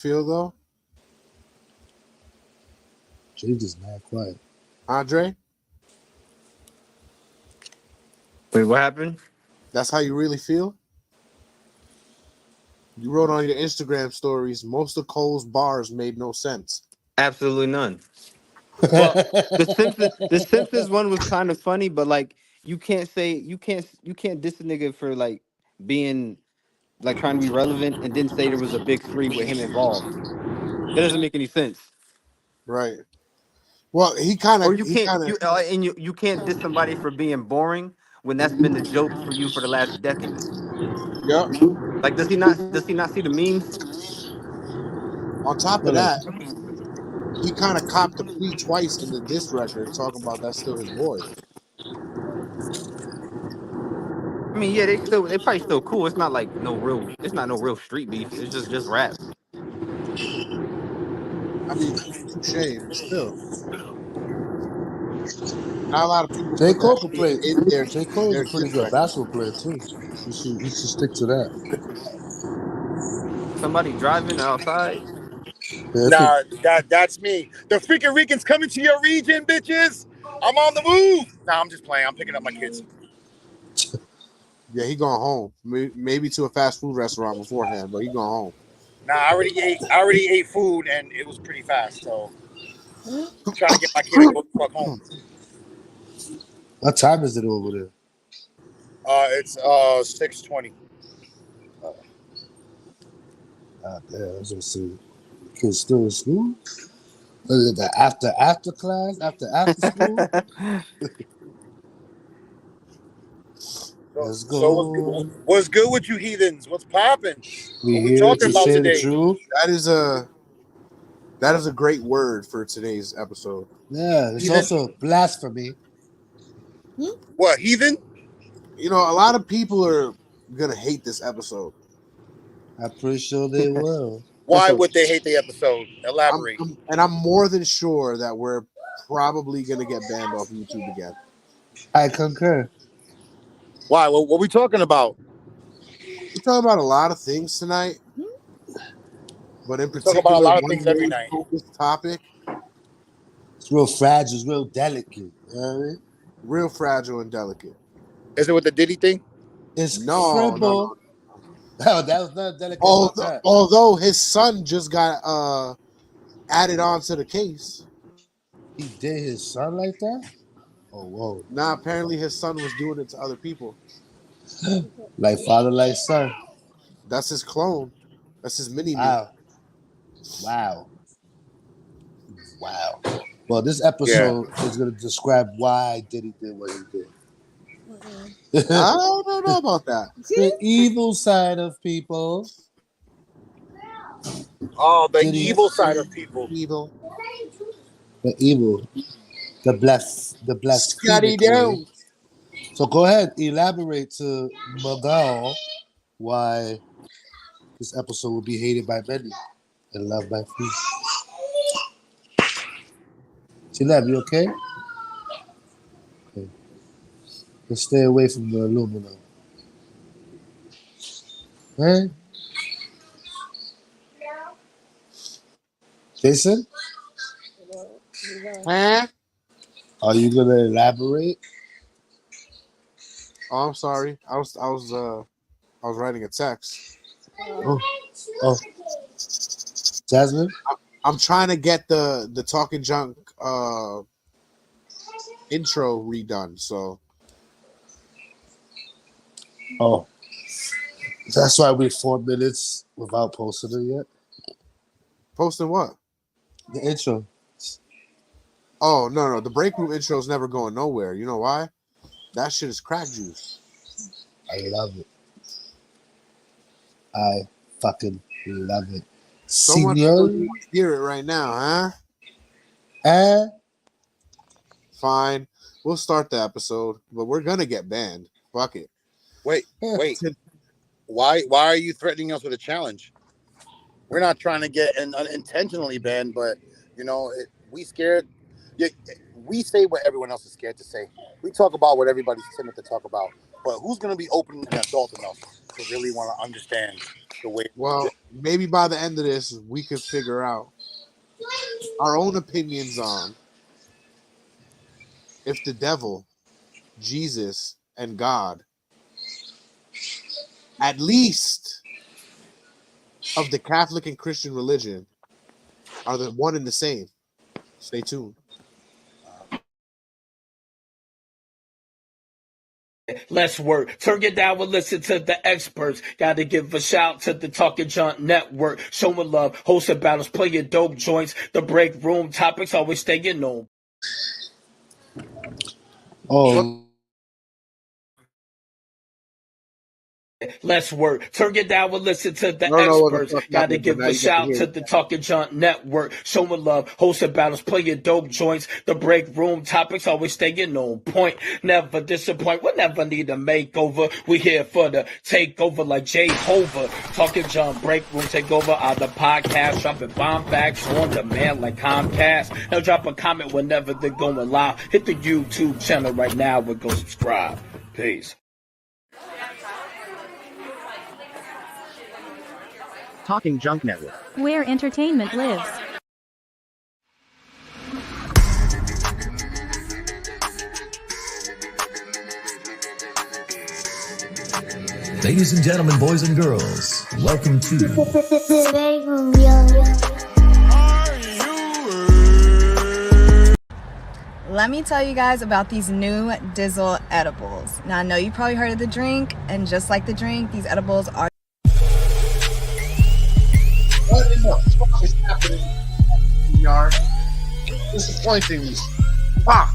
feel though? Jay just mad quiet. Andre, Wait, what happened? that's how you really feel? You wrote on your Instagram stories, most of Cole's bars made no sense. Absolutely none. Well, the Simpsons one was kind of funny, but like you can't diss a nigga for like being like trying to be relevant and then say there was a big three with him involved. That doesn't make any sense. Right. Well, he kind Or of you he can't kind of you and you can't diss somebody for being boring when that's been the joke for you for the last decade. Yep. Like does he not see the memes? On top of Hold up. that, he kind of copped the plea twice in the diss record, talking about that's still his boy. I mean, yeah, they probably still cool. It's not no real street beef. It's just rap. I mean, touche, but still, not a lot of people J. put that Cole could shit play. in J. Cole is their a pretty diss good record. basketball player too. He should stick to that. Somebody driving outside. Yeah, I think Nah, that's me. The freaking Ricans coming to your region, bitches. I'm on the move. Nah, I'm just playing. I'm picking up my kids. Yeah, he going home. Maybe to a fast food restaurant beforehand, but he going home. Nah, I already ate food and it was pretty fast. So I'm trying to get my kid to go the fuck home. what time is it over there? It's 6:20. Damn, I was gonna say, kids still in school. The after class, after school. So, Let's so go. what's good with you heathens? What's popping? We What we here talking to about say the today? truth. That is a great word for today's episode. Yeah, it's Heathen? also blasphemy. What, heathen? You know, a lot of people are gonna hate this episode. I'm pretty sure they will. Why would they hate the episode? I'm, Elaborate. I'm more than sure that we're probably gonna get banned off YouTube again. I concur. Why? What we talking about? We're talking about a lot of things tonight, but in We talk about a particular, lot of one things every main night. focused topic, It's real fragile. It's real delicate. You know what I mean? real fragile and delicate. Is it with the Diddy thing? It's No, no, cribble. no. Oh, that was not delicate about Although, that. although his son just got added on to the case. He did his son like that? Oh, whoa. Now apparently his son was doing it to other people. Like father, like son. That's his clone. That's his mini me. Wow. Wow. Wow. Well, this Yeah. episode is going to describe why Diddy did what he did. I don't know about that. The evil side of people. Oh, the Diddy. evil side of people. Evil. The evil. The Scotty blasphemically. down. So go ahead, elaborate to Magal why this episode will be hated by many and loved by few. T-Lab, you okay? Okay. Let's stay away from the aluminum. Hey? Jason, Huh? are you gonna elaborate? Oh, I'm sorry. I was writing a text. Oh, Jasmine? I'm trying to get the talking junk intro redone. So Oh. That's why we're 4 minutes without posting it yet. posting what? The intro. Oh no, the break room intro is never going nowhere. You know why? That shit is crack juice. I love it. I fucking love it. So much people Senor, want to hear it right now, huh? eh? Fine. We'll start the episode, but we're gonna get banned. Fuck it. Wait. Why are you threatening us with a challenge? We're not trying to get unintentionally banned, but we scared. Yeah, we say what everyone else is scared to say. We talk about what everybody's timid to talk about. But who's gonna be open and adult enough to really want to understand the way. Well, maybe by the end of this, we could figure out our own opinions on if the devil, Jesus, and God, at least of the Catholic and Christian religion, are the one and the same. Stay tuned. Let's work. Turn it down and listen to the experts. Gotta give a shout to the Talking Junk Network. Showing love, hosting battles, playing dope joints. The break room topics always staying on. Oh, Let's work. Turn it down and listen to the I don't know what the experts. fuck Gotta happened, give but now a you get to shout hear to it. the Talking Junk Network. Showing love, hosting battles, playing dope joints. The break room topics always staying on point. Never disappoint. We never need a makeover. We here for the takeover like Jehovah. Talking Junk break room takeover on the podcast. Dropping bomb facts on demand like Comcast. Now drop a comment whenever they're going live. Hit the YouTube channel right now and go subscribe. Peace. Talking Junk Network. Where entertainment lives. Ladies and gentlemen, boys and girls, welcome to Let me tell you guys about these new Dizzle edibles. Now, I know you probably heard of the drink, and just like the drink, these edibles are What in the fuck is happening? Yard. Disappointing me. Fuck.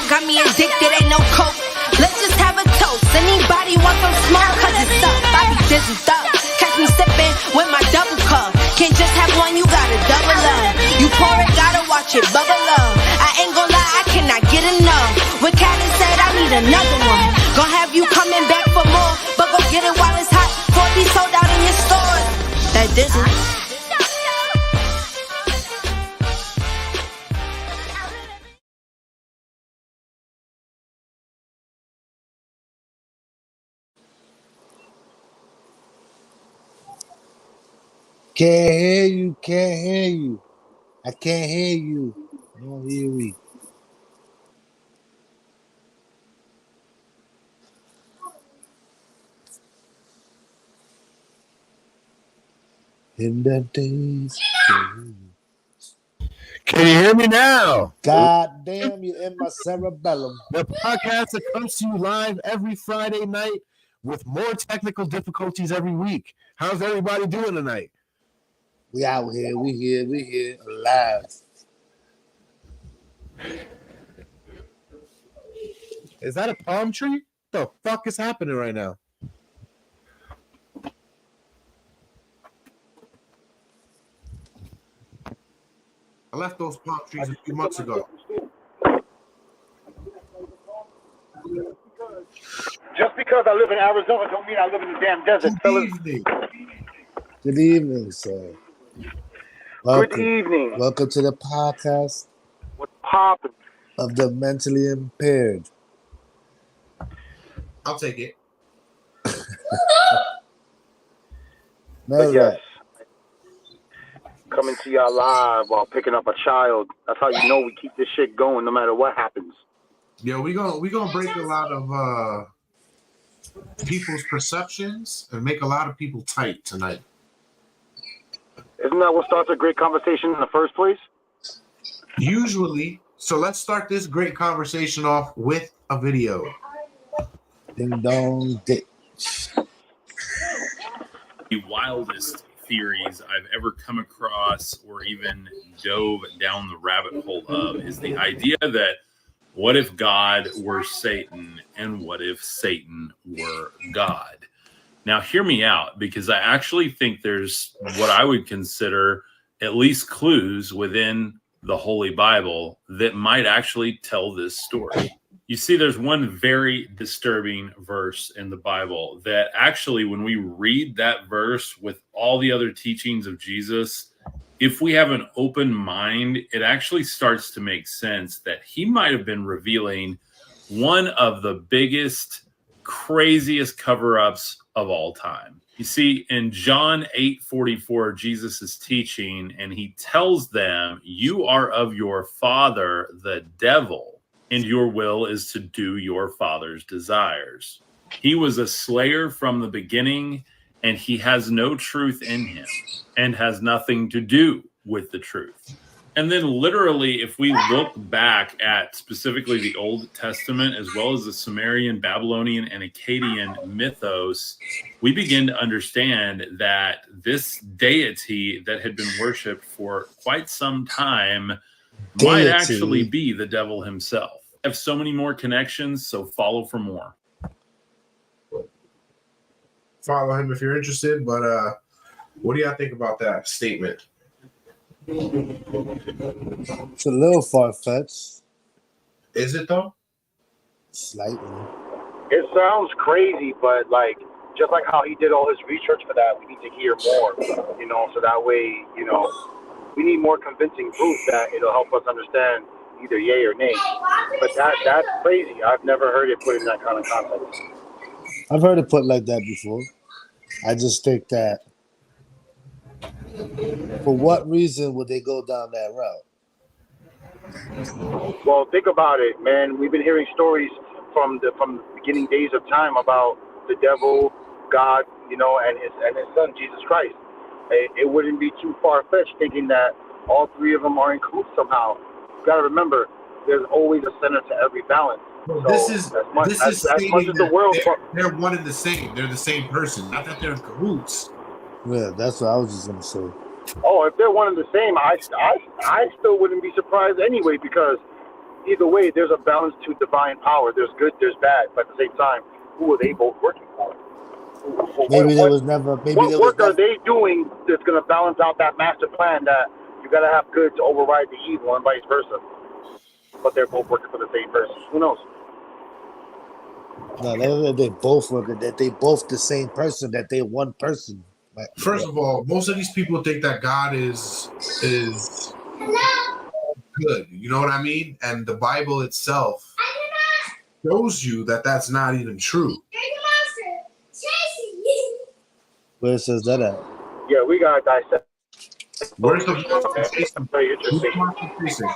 Got me addicted, ain't no coke. Let's just have a toast. Anybody want some smoke? Cause it's up. I be dizzled up. Catch me sipping with my double cup. Can't just have one, you gotta double up. You pour it, gotta watch it bubble up. I ain't gon' lie, I cannot get enough. When Calvin said I need another one, gon' have you coming back for more. But go get it while it's hot, before it be sold out in your stores. That dizzle. can't hear you. Can't hear you. I can't hear you. No hear me. In the days. Can you hear me now? God damn, you're in my cerebellum. The podcast that comes to you live every Friday night with more technical difficulties every week. How's everybody doing tonight? We out here. We here. Alive. Is that a palm tree? What the fuck is happening right now? I left those palm trees a few months ago. Just because I live in Arizona don't mean I live in the damn desert, fellas. Good evening, sir. Good evening. Welcome to the podcast What's poppin'? of the mentally impaired. I'll take it. But yes, coming to y'all live while picking up a child. That's how you know we keep this shit going no matter what happens. Yeah, we gonna break a lot of people's perceptions and make a lot of people tight tonight. Isn't that what starts a great conversation in the first place? Usually, so let's start this great conversation off with a video. Ding dong, The wildest theories I've ever come across or even dove down the rabbit hole of is the idea that what if God were Satan and what if Satan were God? Now, hear me out, because I actually think there's what I would consider at least clues within the Holy Bible that might actually tell this story. You see, there's one very disturbing verse in the Bible that actually, when we read that verse with all the other teachings of Jesus, if we have an open mind, it actually starts to make sense that he might have been revealing one of the biggest, craziest cover-ups of all time. You see, in John 8:44, Jesus is teaching, and he tells them, "You are of your father, the devil, and your will is to do your father's desires. He was a slayer from the beginning, and he has no truth in him and has nothing to do with the truth." And then literally, if we look back at specifically the Old Testament, as well as the Sumerian, Babylonian, and Akkadian mythos, we begin to understand that this deity that had been worshipped for quite some time might actually be the devil himself. I have so many more connections, so follow for more. Follow him if you're interested, but what do y'all think about that statement? It's a little far-fetched. Is it though? Slightly. It sounds crazy, but like just like how he did all his research for that, we need to hear more, so that way, we need more convincing proof that it'll help us understand either yay or nay. But that's crazy. I've never heard it put in that kind of context. I've heard it put like that before. I just think that for what reason would they go down that route? Well, think about it, man. We've been hearing stories from the beginning days of time about the devil, God, and his son Jesus Christ. It wouldn't be too far-fetched thinking that all three of them are in cahoots somehow. You got to remember, there's always a center to every balance. So This is as much as the world. They're one and the same. They're the same person. Not that they're in cahoots. Yeah, that's what I was just gonna say. Oh, if they're one and the same, I still wouldn't be surprised anyway, because either way, there's a balance to divine power. There's good, there's bad, but at the same time, who are they both working for? Maybe there was never. What work are they doing that's going to balance out that master plan that you got to have good to override the evil and vice versa? But they're both working for the same person. Who knows? No, they both working. That they both the same person. That they one person. First of all, most of these people think that God is good. You know what I mean? And the Bible itself shows you that that's not even true. Where says that at? Yeah, we got to dissect. Where's the monster chasing? Who's the monster chasing?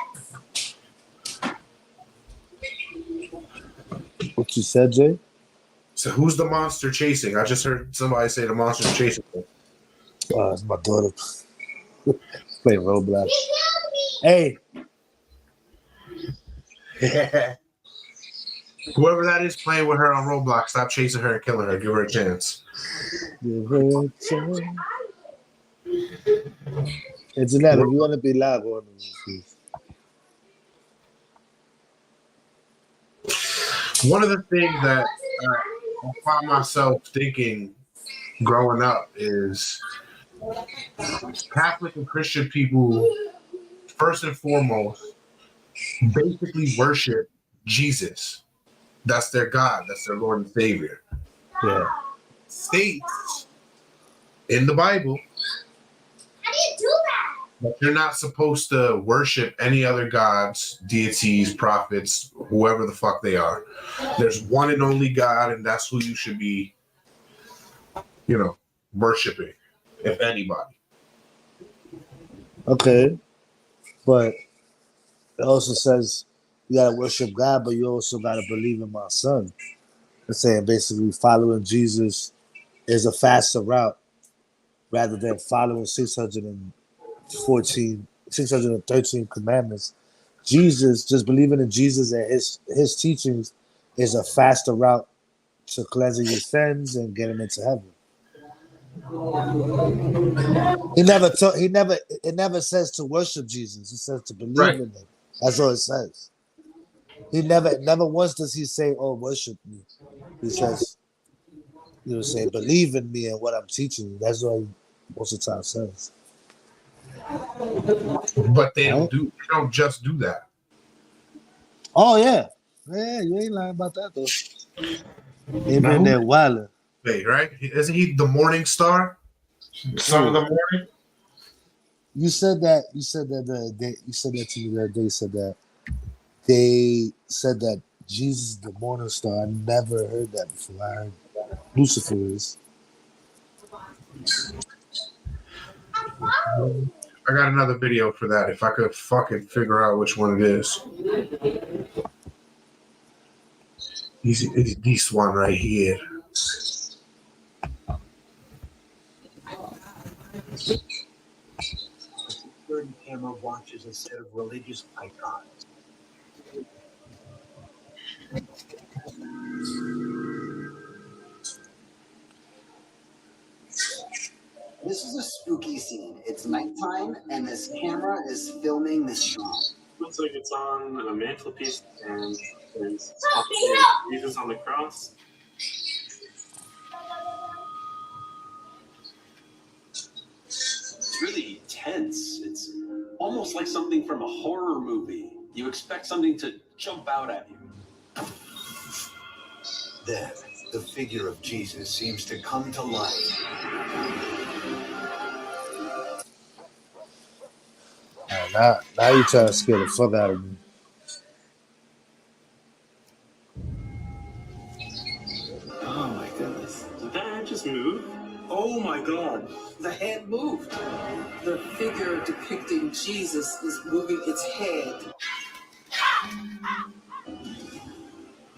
What you said, Jay? So who's the monster chasing? I just heard somebody say the monster's chasing me. It's my daughter playing Roblox. Hey. Whoever that is playing with her on Roblox, stop chasing her and killing her. Give her a chance. Give her a chance. Hey, Jeanette, if you want to be live on this, please. One of the things that I find myself thinking growing up is Catholic and Christian people, first and foremost, basically worship Jesus. That's their God. That's their Lord and Savior. Yeah. States in the Bible that you're not supposed to worship any other gods, deities, prophets, whoever the fuck they are. There's one and only God, and that's who you should be, worshiping, if anybody. Okay. But it also says you got to worship God, but you also got to believe in my son. It's saying basically following Jesus is a faster route rather than following 613 commandments Jesus, just believing in Jesus and his teachings is a faster route to cleansing your sins and getting into heaven. It never says to worship Jesus. It says to believe in him. That's all it says. He never once does he say, "Oh, worship me." He says, say, "Believe in me and what I'm teaching you." That's what he most of the time says. But they don't just do that. Oh yeah, you ain't lying about that though. They've been there while. Wait, right? Isn't he the morning star? Son of the morning. You said that. You said that to me the other day. You said that they said that Jesus is the morning star. I never heard that before. I heard Lucifer is. I got another video for that. If I could fucking figure out which one it is. This one right here. Security camera watches a set of religious icons. This is a spooky scene. It's nighttime, and this camera is filming this shrine. Looks like it's on a mantelpiece, and there's Jesus on the cross. It's really tense. It's almost like something from a horror movie. You expect something to jump out at you. Then, the figure of Jesus seems to come to life. Now you're trying to scare the fuck out of me. Oh my goodness. Did that head just move? Oh my god. The head moved. The figure depicting Jesus is moving its head.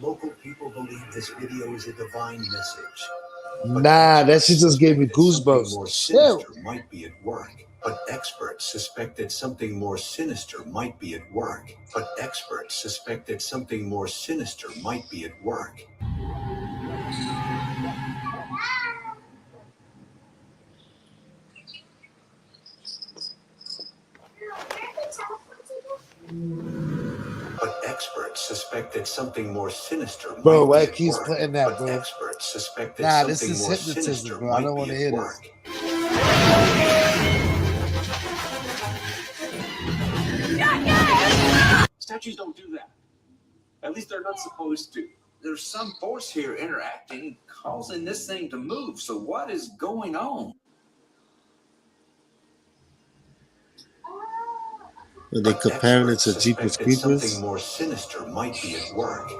Local people believe this video is a divine message. Nah, that shit just gave me goosebumps. More sinister might be at work. But experts suspect that something more sinister might be at work. Bro, why keeps putting that, bro? Nah, this is hypnotism, bro. I don't want to hear this. Statues don't do that. At least they're not supposed to. There's some force here interacting, causing this thing to move. So what is going on? Are they comparing it to Jeepers Creepers? Something more sinister might be at work.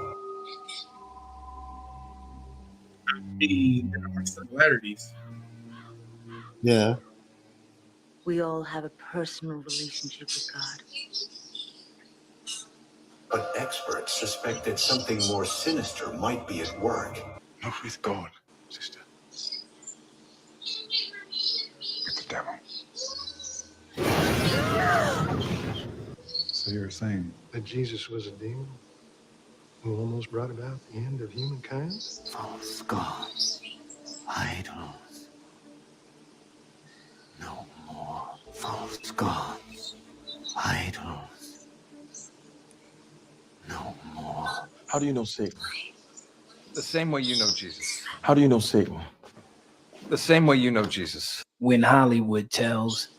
There are similarities. Yeah. We all have a personal relationship with God. But experts suspect that something more sinister might be at work. Not with God, sister. With the devil. So you're saying that Jesus was a demon who almost brought about the end of humankind? False gods, idols. No more false gods, idols. No more. How do you know Satan? The same way you know Jesus. How do you know Satan? The same way you know Jesus. When Hollywood tells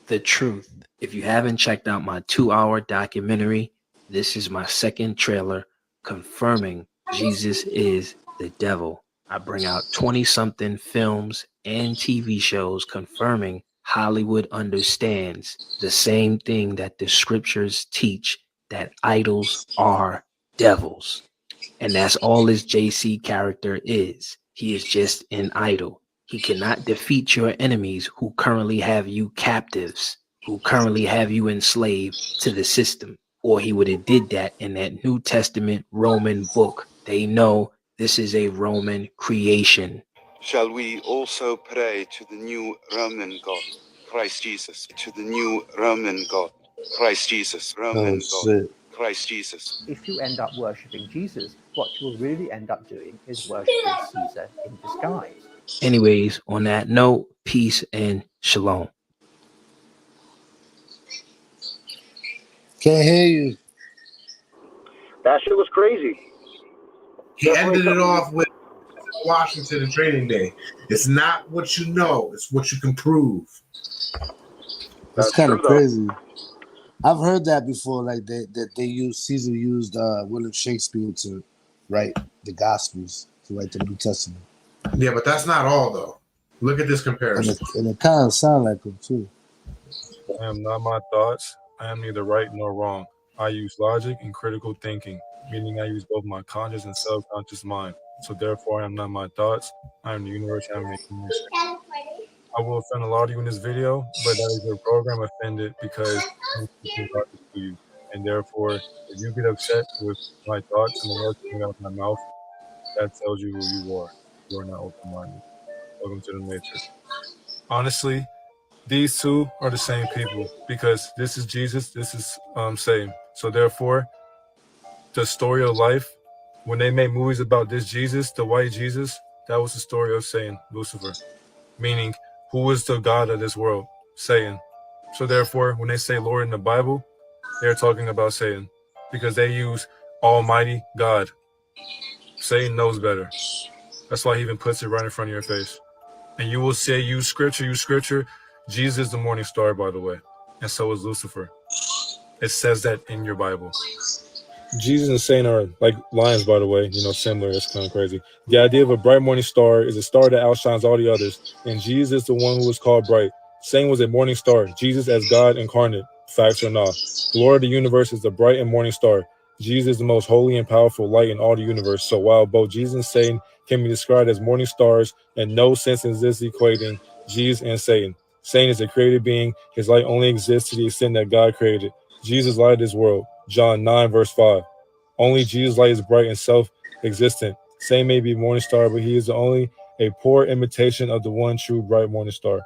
the truth. If you haven't checked out my 2-hour documentary, this is my second trailer confirming Jesus is the devil. I bring out 20-something films and TV shows confirming Hollywood understands the same thing that the scriptures teach, that idols are devils. And that's all this JC character is. He is just an idol. He cannot defeat your enemies who currently have you captives, who currently have you enslaved to the system. Or he would have did that in that New Testament Roman book. They know this is a Roman creation. Shall we also pray to the new Roman God, Christ Jesus, to the new Roman God? Christ Jesus. Oh Roman shit. Christ Jesus. If you end up worshipping Jesus, what you will really end up doing is worshipping Caesar in disguise. Anyways, on that note, peace and shalom. Can't hear you. That shit was crazy. He ended it off with Washington and Training Day. It's not what you know; it's what you can prove. That's kind of crazy. I've heard that before. Like Caesar used William Shakespeare to write the Gospels, to write the New Testament. Yeah, but that's not all though. Look at this comparison. And it kind of sound like him too. I am not my thoughts. I am neither right nor wrong. I use logic and critical thinking, meaning I use both my conscious and subconscious mind. So therefore, I am not my thoughts. I am the universe. I am making this. I will offend a lot of you in this video, but that is your program offended because I'm speaking logic to you. And therefore, if you get upset with my thoughts and the words coming out of my mouth, that tells you who you are. You are not open-minded. Welcome to the Matrix. Honestly, these two are the same people because this is Jesus, this is Satan. So therefore, the story of life, when they made movies about this Jesus, the white Jesus, that was the story of Satan, Lucifer. Meaning, who is the God of this world? Satan. So therefore, when they say Lord in the Bible, they're talking about Satan because they use Almighty God. Satan knows better. That's why he even puts it right in front of your face. And you will say, use scripture. Jesus is the morning star, by the way. And so is Lucifer. It says that in your Bible. Jesus and Satan are like lions, by the way, similar. It's kind of crazy. The idea of a bright morning star is a star that outshines all the others. And Jesus is the one who was called bright. Satan was a morning star. Jesus as God incarnate. Facts or not. The Lord of the universe is the bright and morning star. Jesus is the most holy and powerful light in all the universe. So while both Jesus and Satan can be described as morning stars, in no sense is this equating Jesus and Satan. Satan is a created being. His light only exists to the extent that God created. Jesus lighted this world. John 9 verse 5. Only Jesus' light is bright and self-existent. Satan may be morning star, but he is only a poor imitation of the one true bright morning star,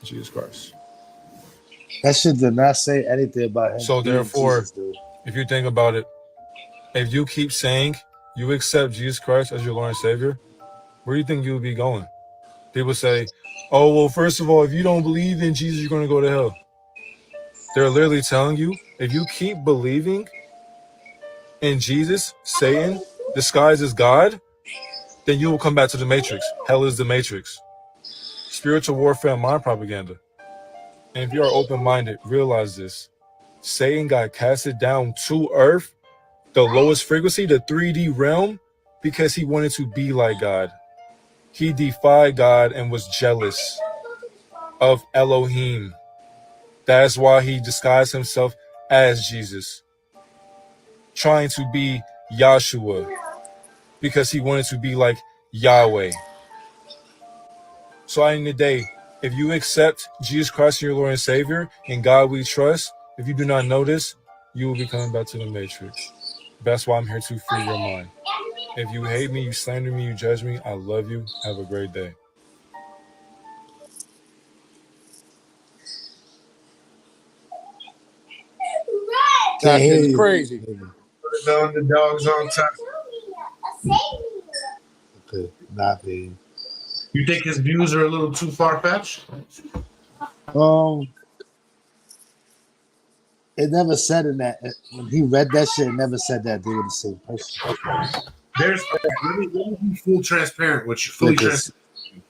Jesus Christ. That shit did not say anything about him. So being therefore, Jesus, dude. if you think about it, if you keep saying you accept Jesus Christ as your Lord and Savior, where do you think you would be going? People say, oh, well, first of all, if you don't believe in Jesus, you're going to go to hell. They're literally telling you, if you keep believing in Jesus, Satan, disguised as God, then you will come back to the Matrix. Hell is the Matrix. Spiritual warfare and mind propaganda. And if you are open-minded, realize this. Satan got casted down to earth, the lowest frequency, the 3D realm, because he wanted to be like God. He defied God and was jealous of Elohim. That's why he disguised himself as Jesus, trying to be Yahshua, because he wanted to be like Yahweh. So at the end of the day, if you accept Jesus Christ as your Lord and Savior, in God we trust, if you do not know this, you will be coming back to the Matrix. That's why I'm here to free your mind. If you hate me, you slander me, you judge me, I love you. Have a great day. That shit's crazy. The dogs on top. Okay, not me. You think his views are a little too far-fetched? It never said in that when he read that shit. It never said that they were the same person. Let me be full transparent with you. Fully transparent.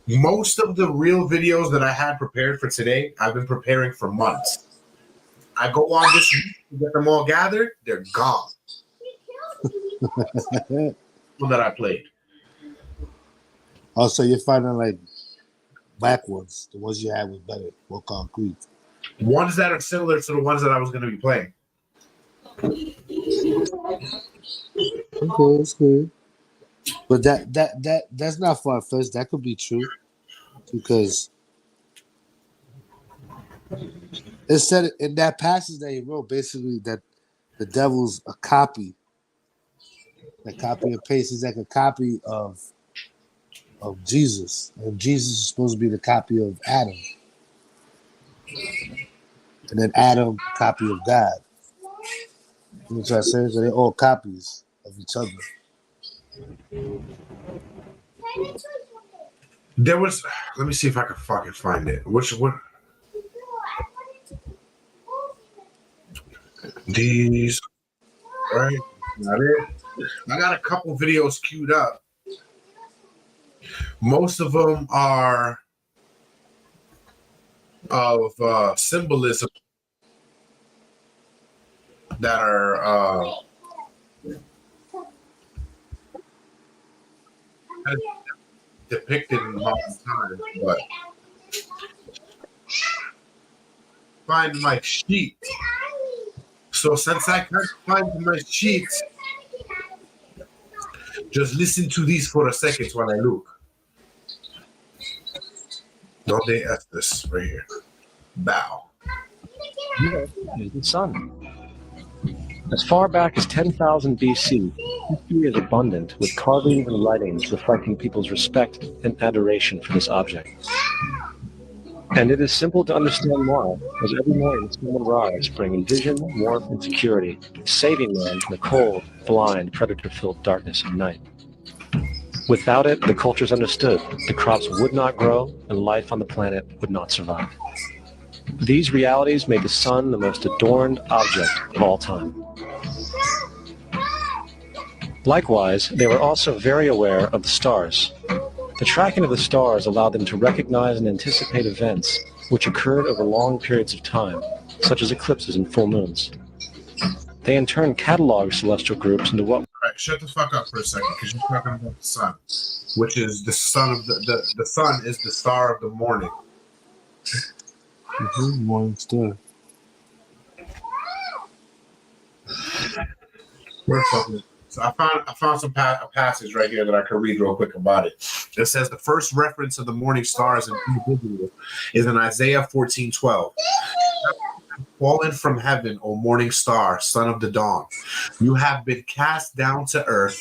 Most of the real videos that I had prepared for today, I've been preparing for months. I go on this week to get them all gathered. They're gone. That I played. Also, you're finding like back ones. The ones you had was better, more concrete. Ones that are similar to the ones that I was going to be playing. Okay, that's good. But that's not far fetched. That could be true because it said in that passage that he wrote basically that the devil's a copy. A copy and paste is like a copy of Jesus, and Jesus is supposed to be the copy of Adam. and then Adam, a copy of God. You know what I'm saying? So they're all copies of each other. There was. Let me see if I can fucking find it. Which one? These. Right. Not it. I got a couple videos queued up. Most of them are of symbolism that are depicted in modern times, but find my sheet. So since I can't find my sheet, just listen to these for a second while I look. Don't they ask this right here? Bow. Is the sun. As far back as 10,000 BC, history is abundant with carvings and writings reflecting people's respect and adoration for this object. And it is simple to understand why, as every morning the sun will rise, bringing vision, warmth, and security, saving man from the cold, blind, predator-filled darkness of night. Without it, the cultures understood, the crops would not grow, and life on the planet would not survive. These realities made the sun the most adorned object of all time. Likewise, they were also very aware of the stars. The tracking of the stars allowed them to recognize and anticipate events which occurred over long periods of time, such as eclipses and full moons. They in turn cataloged celestial groups into what... All right, shut the fuck up for a second, because you're talking about the sun, which is the sun of the sun is the star of the morning. Morning star. We're fucking. So I found some a passage right here that I can read real quick about it. It says the first reference of the morning stars in individual is in Isaiah 14:12. Fallen from heaven, O morning star, son of the dawn. You have been cast down to earth,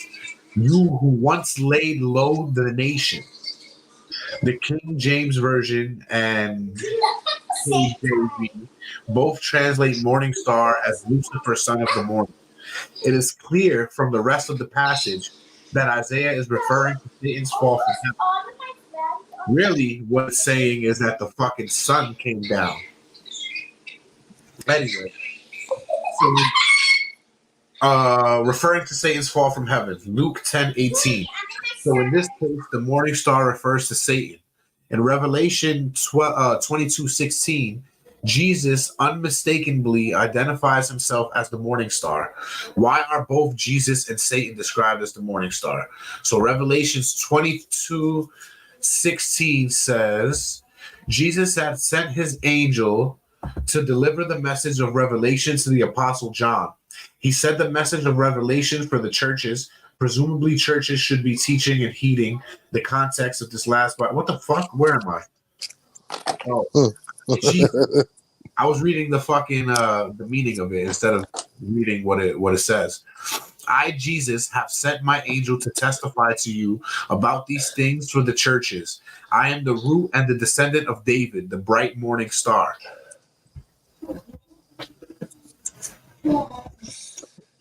you who once laid low the nation. The King James Version and KJV both translate morning star as Lucifer, son of the morning. It is clear from the rest of the passage that Isaiah is referring to Satan's fall from heaven. Really, what it's saying is that the fucking sun came down. Anyway, so referring to Satan's fall from heaven, Luke 10:18. So in this case, the morning star refers to Satan. In Revelation 22:16, Jesus unmistakably identifies himself as the morning star. Why are both Jesus and Satan described as the morning star? So Revelations 22:16 says, Jesus had sent his angel to deliver the message of revelation to the apostle John. He said the message of revelation for the churches. Presumably churches should be teaching and heeding the context of this last part. What the fuck? Where am I? Oh, I was reading the fucking the meaning of it instead of reading what it says. I, Jesus, have sent my angel to testify to you about these things for the churches. I am the root and the descendant of David, the bright morning star.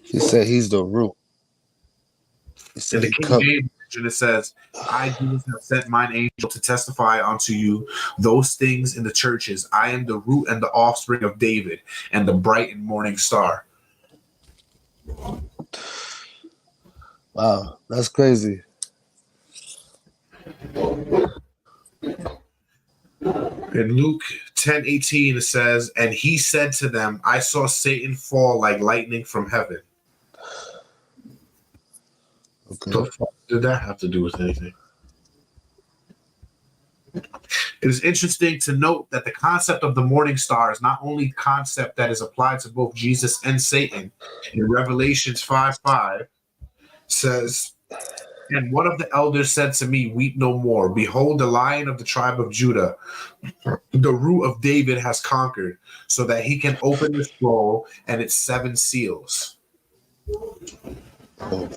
He said he's the root. In the King James Version, it says, I, Jesus, have sent mine angel to testify unto you those things in the churches. I am the root and the offspring of David and the bright and morning star. Wow, that's crazy. In Luke 10:18, it says, and he said to them, I saw Satan fall like lightning from heaven. Okay. So what did that have to do with anything? It is interesting to note that the concept of the morning star is not only a concept that is applied to both Jesus and Satan. In Revelations 5:5 says, and one of the elders said to me, weep no more. Behold, the Lion of the tribe of Judah, the root of David, has conquered, so that he can open the scroll and its 7 seals. Oh,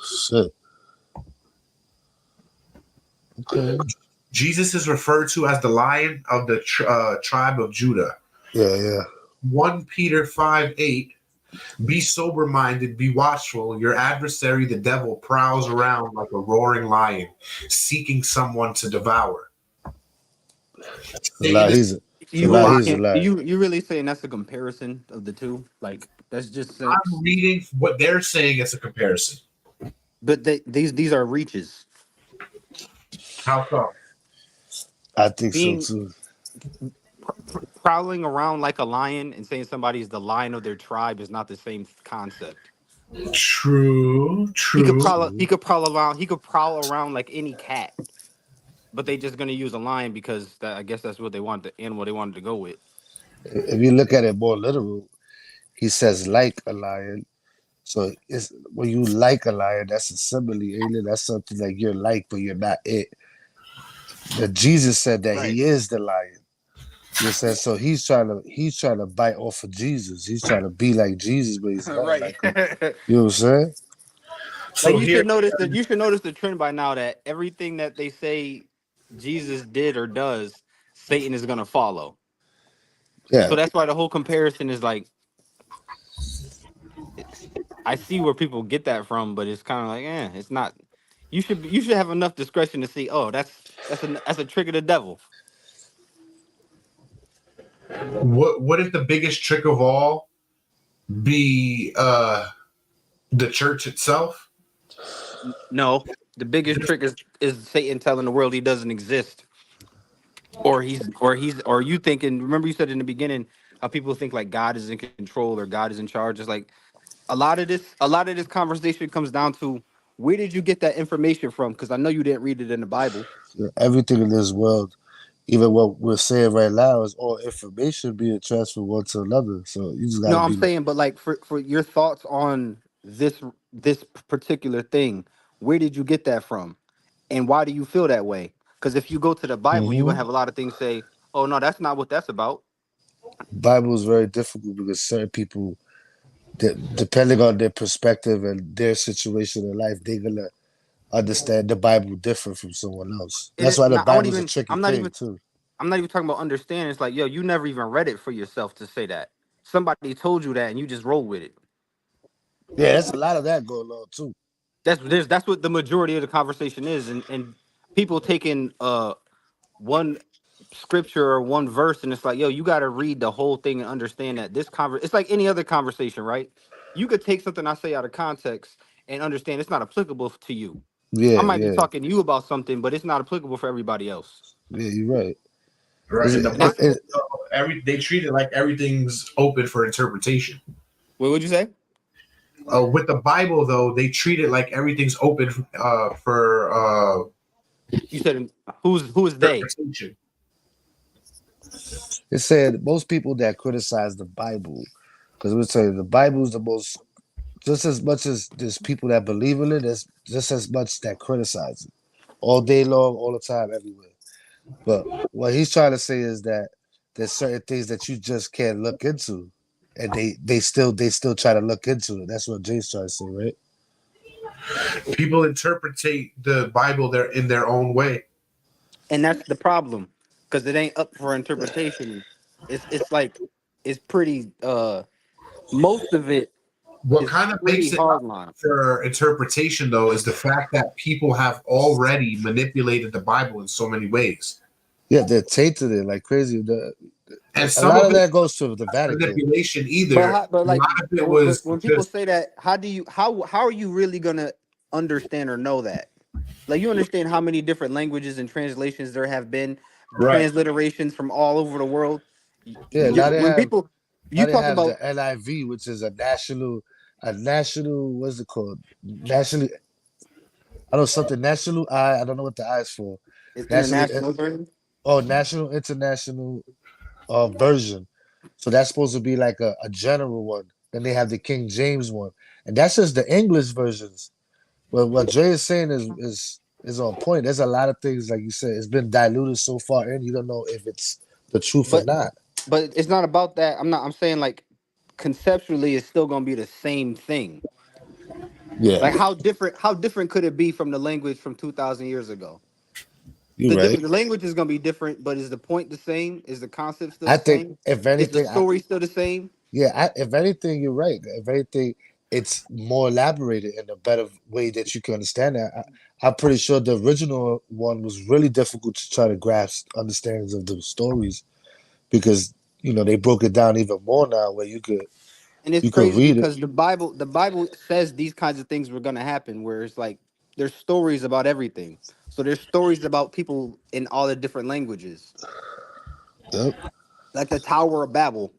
shit. Okay. Jesus is referred to as the Lion of the tribe of Judah. Yeah. 1 Peter 5:8. Be sober minded, be watchful. Your adversary, the devil, prowls around like a roaring lion, seeking someone to devour. Lie. He's a You lie. really He's a can't. lie. You really saying that's a comparison of the two? Like that's just sense. I'm reading what they're saying. It's a comparison. But these are reaches. How come? I think so Being too. prowling around like a lion and saying somebody's the lion of their tribe is not the same concept. True. He could prowl. He could prowl around. He could prowl around like any cat. But they just gonna use a lion because I guess that's what they want, the animal they wanted to go with. If you look at it more literal, he says like a lion. So it's when you like a lion, that's a simile, alien. That's something like you're like, but you're not it. That Jesus said that he is the lion. You said so he's trying to bite off of Jesus. He's trying to be like Jesus, but he's not Right. like him. You know what I'm saying? Like you should notice that you should notice the trend by now that everything that they say Jesus did or does, Satan is gonna follow. Yeah. So that's why the whole comparison is like I see where people get that from, but it's kind of like, it's not. You should have enough discretion to see. Oh, that's a trick of the devil. What if the biggest trick of all be the church itself? No, the biggest trick is Satan telling the world he doesn't exist, or you thinking. Remember, you said in the beginning how people think like God is in control or God is in charge. It's like a lot of this conversation comes down to where did you get that information from? Because I know you didn't read it in the Bible. Everything in this world, even what we're saying right now, is all information being transferred one to another. So you just No, gotta I'm be saying, but like for your thoughts on this particular thing, where did you get that from, and why do you feel that way? Because if you go to the Bible, you're gonna have a lot of things say, "Oh no, that's not what that's about." Bible is very difficult because certain people, depending on their perspective and their situation in life, they're gonna understand the Bible different from someone else. And That's it, why the not, I won't Bible's a even. tricky thing too. I'm not even talking about understanding. It's like, yo, you never even read it for yourself to say that. Somebody told you that, and you just roll with it. Yeah, there's a lot of that going on too. That's what the majority of the conversation is, and people taking one scripture or one verse, and it's like, yo, you got to read the whole thing and understand that it's like any other conversation, right? You could take something I say out of context and understand it's not applicable to you. I Yeah, might be yeah, talking to you about something, but it's not applicable for everybody else. yeah. You're right. Right. In the And that's Bible, they treat it like everything's open for interpretation. what would you say? With the Bible, though, they treat it like everything's open for You said who is they? interpretation. It said most people that criticize the Bible, because we're saying the Bible is the most, just as much as there's people that believe in it, there's just as much that criticize it all day long, all the time, everywhere. But what he's trying to say is that there's certain things that you just can't look into, and they still try to look into it. That's what Jay's trying to say, right? People interpret the Bible in their own way, And that's the problem because it ain't up for interpretation. It's like it's pretty. Most of it What is kind of pretty makes it hard up line. for interpretation, though, is the fact that people have already manipulated the Bible in so many ways. Yeah, they're tainted it like crazy. And A some lot of of it that goes to the Vatican. manipulation either. But A like, lot of it was when people just say that, how are you really gonna understand or know that? Like, you understand how many different languages and translations there have been, right. transliterations from all over the world. Yeah, When people, now you they talk have the about NIV, which is a national, what's it called? National, I don't know something national. I don't know what the I is for. National, international version. national international version. So that's supposed to be like a general one. Then they have the King James one, and that's just the English versions. But what Dre is saying is on point. There's a lot of things, like you said, it's been diluted so far, and you don't know if it's the truth or But not. but it's not about that. I'm saying like conceptually, it's still gonna be the same thing. Yeah, Like how different could it be from the language from 2,000 years ago? You're right. The language is gonna be different, but is the point the same? Is the concept still I the think same? if Is the anything, story still the same? if anything, you're right. If anything, it's more elaborated in a better way that you can understand that. I'm pretty sure the original one was really difficult to try to grasp understandings of the stories because they broke it down even more now where And it's you could crazy read it. because the Bible says these kinds of things were gonna happen. Where it's like there's stories about everything. So there's stories about people in all the different languages, Yep. like the Tower of Babel,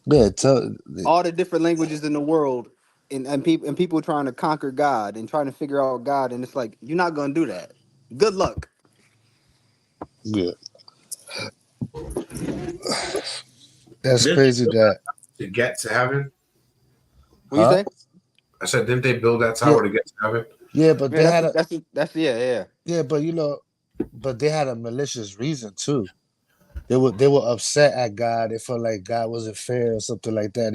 Yeah. all the different languages in the world, and people trying to conquer God and trying to figure out God, and it's like you're not gonna do that. Good luck. Yeah. That's Didn't they crazy. build That. that to get to heaven? What you Huh? say? I said, didn't they build that Yeah. tower to get to heaven? Yeah, but Yeah, they had a that's yeah. yeah, but they had a malicious reason too. They were upset at God. They felt like God wasn't fair or something like that.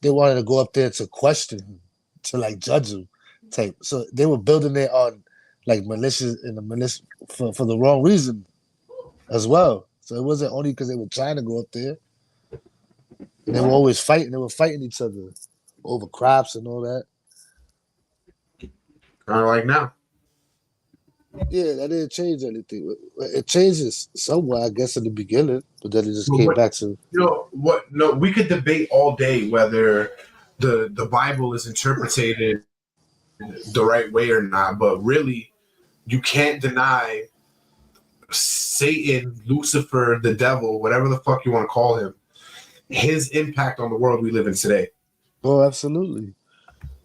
They wanted to go up there to question him, to like judge him, type. So they were building it on like malicious and the malicious for the wrong reason as well. So it wasn't only because they were trying to go up there. And they were always fighting. They were fighting each other over crops and all that. Kind of like now. Yeah, that didn't change anything. It changes somewhere, I guess, in the beginning, but then it just But came back to what? No, we could debate all day whether the Bible is interpreted the right way or not, but really, you can't deny Satan, Lucifer, the devil, whatever the fuck you want to call him, his impact on the world we live in today. oh, absolutely.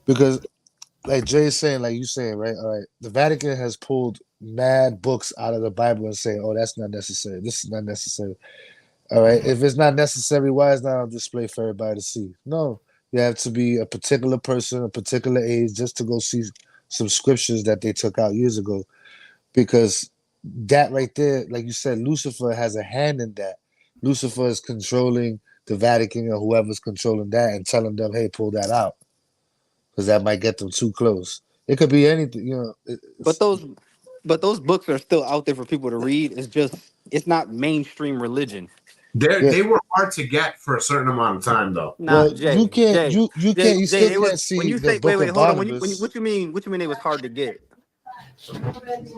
Because like Jay's saying, like you saying, right? All right, the Vatican has pulled mad books out of the Bible and saying, "Oh, that's not necessary. This is not necessary." All right, if it's not necessary, why is not on display for everybody to see? No, you have to be a particular person, a particular age, just to go see some scriptures that they took out years ago. Because that right there, like you said, Lucifer has a hand in that. Lucifer is controlling the Vatican or whoever's controlling that and telling them, "Hey, pull that out," because that might get them too close. It could be anything, But those books are still out there for people to read. It's not mainstream religion. Yeah. They were hard to get for a certain amount of time, though. Nah, Well, you can't, Jay, you Jay. still They was can't when see you the say wait, Book wait, of hold on. Barnabas. What you mean? What you mean? It was hard to get.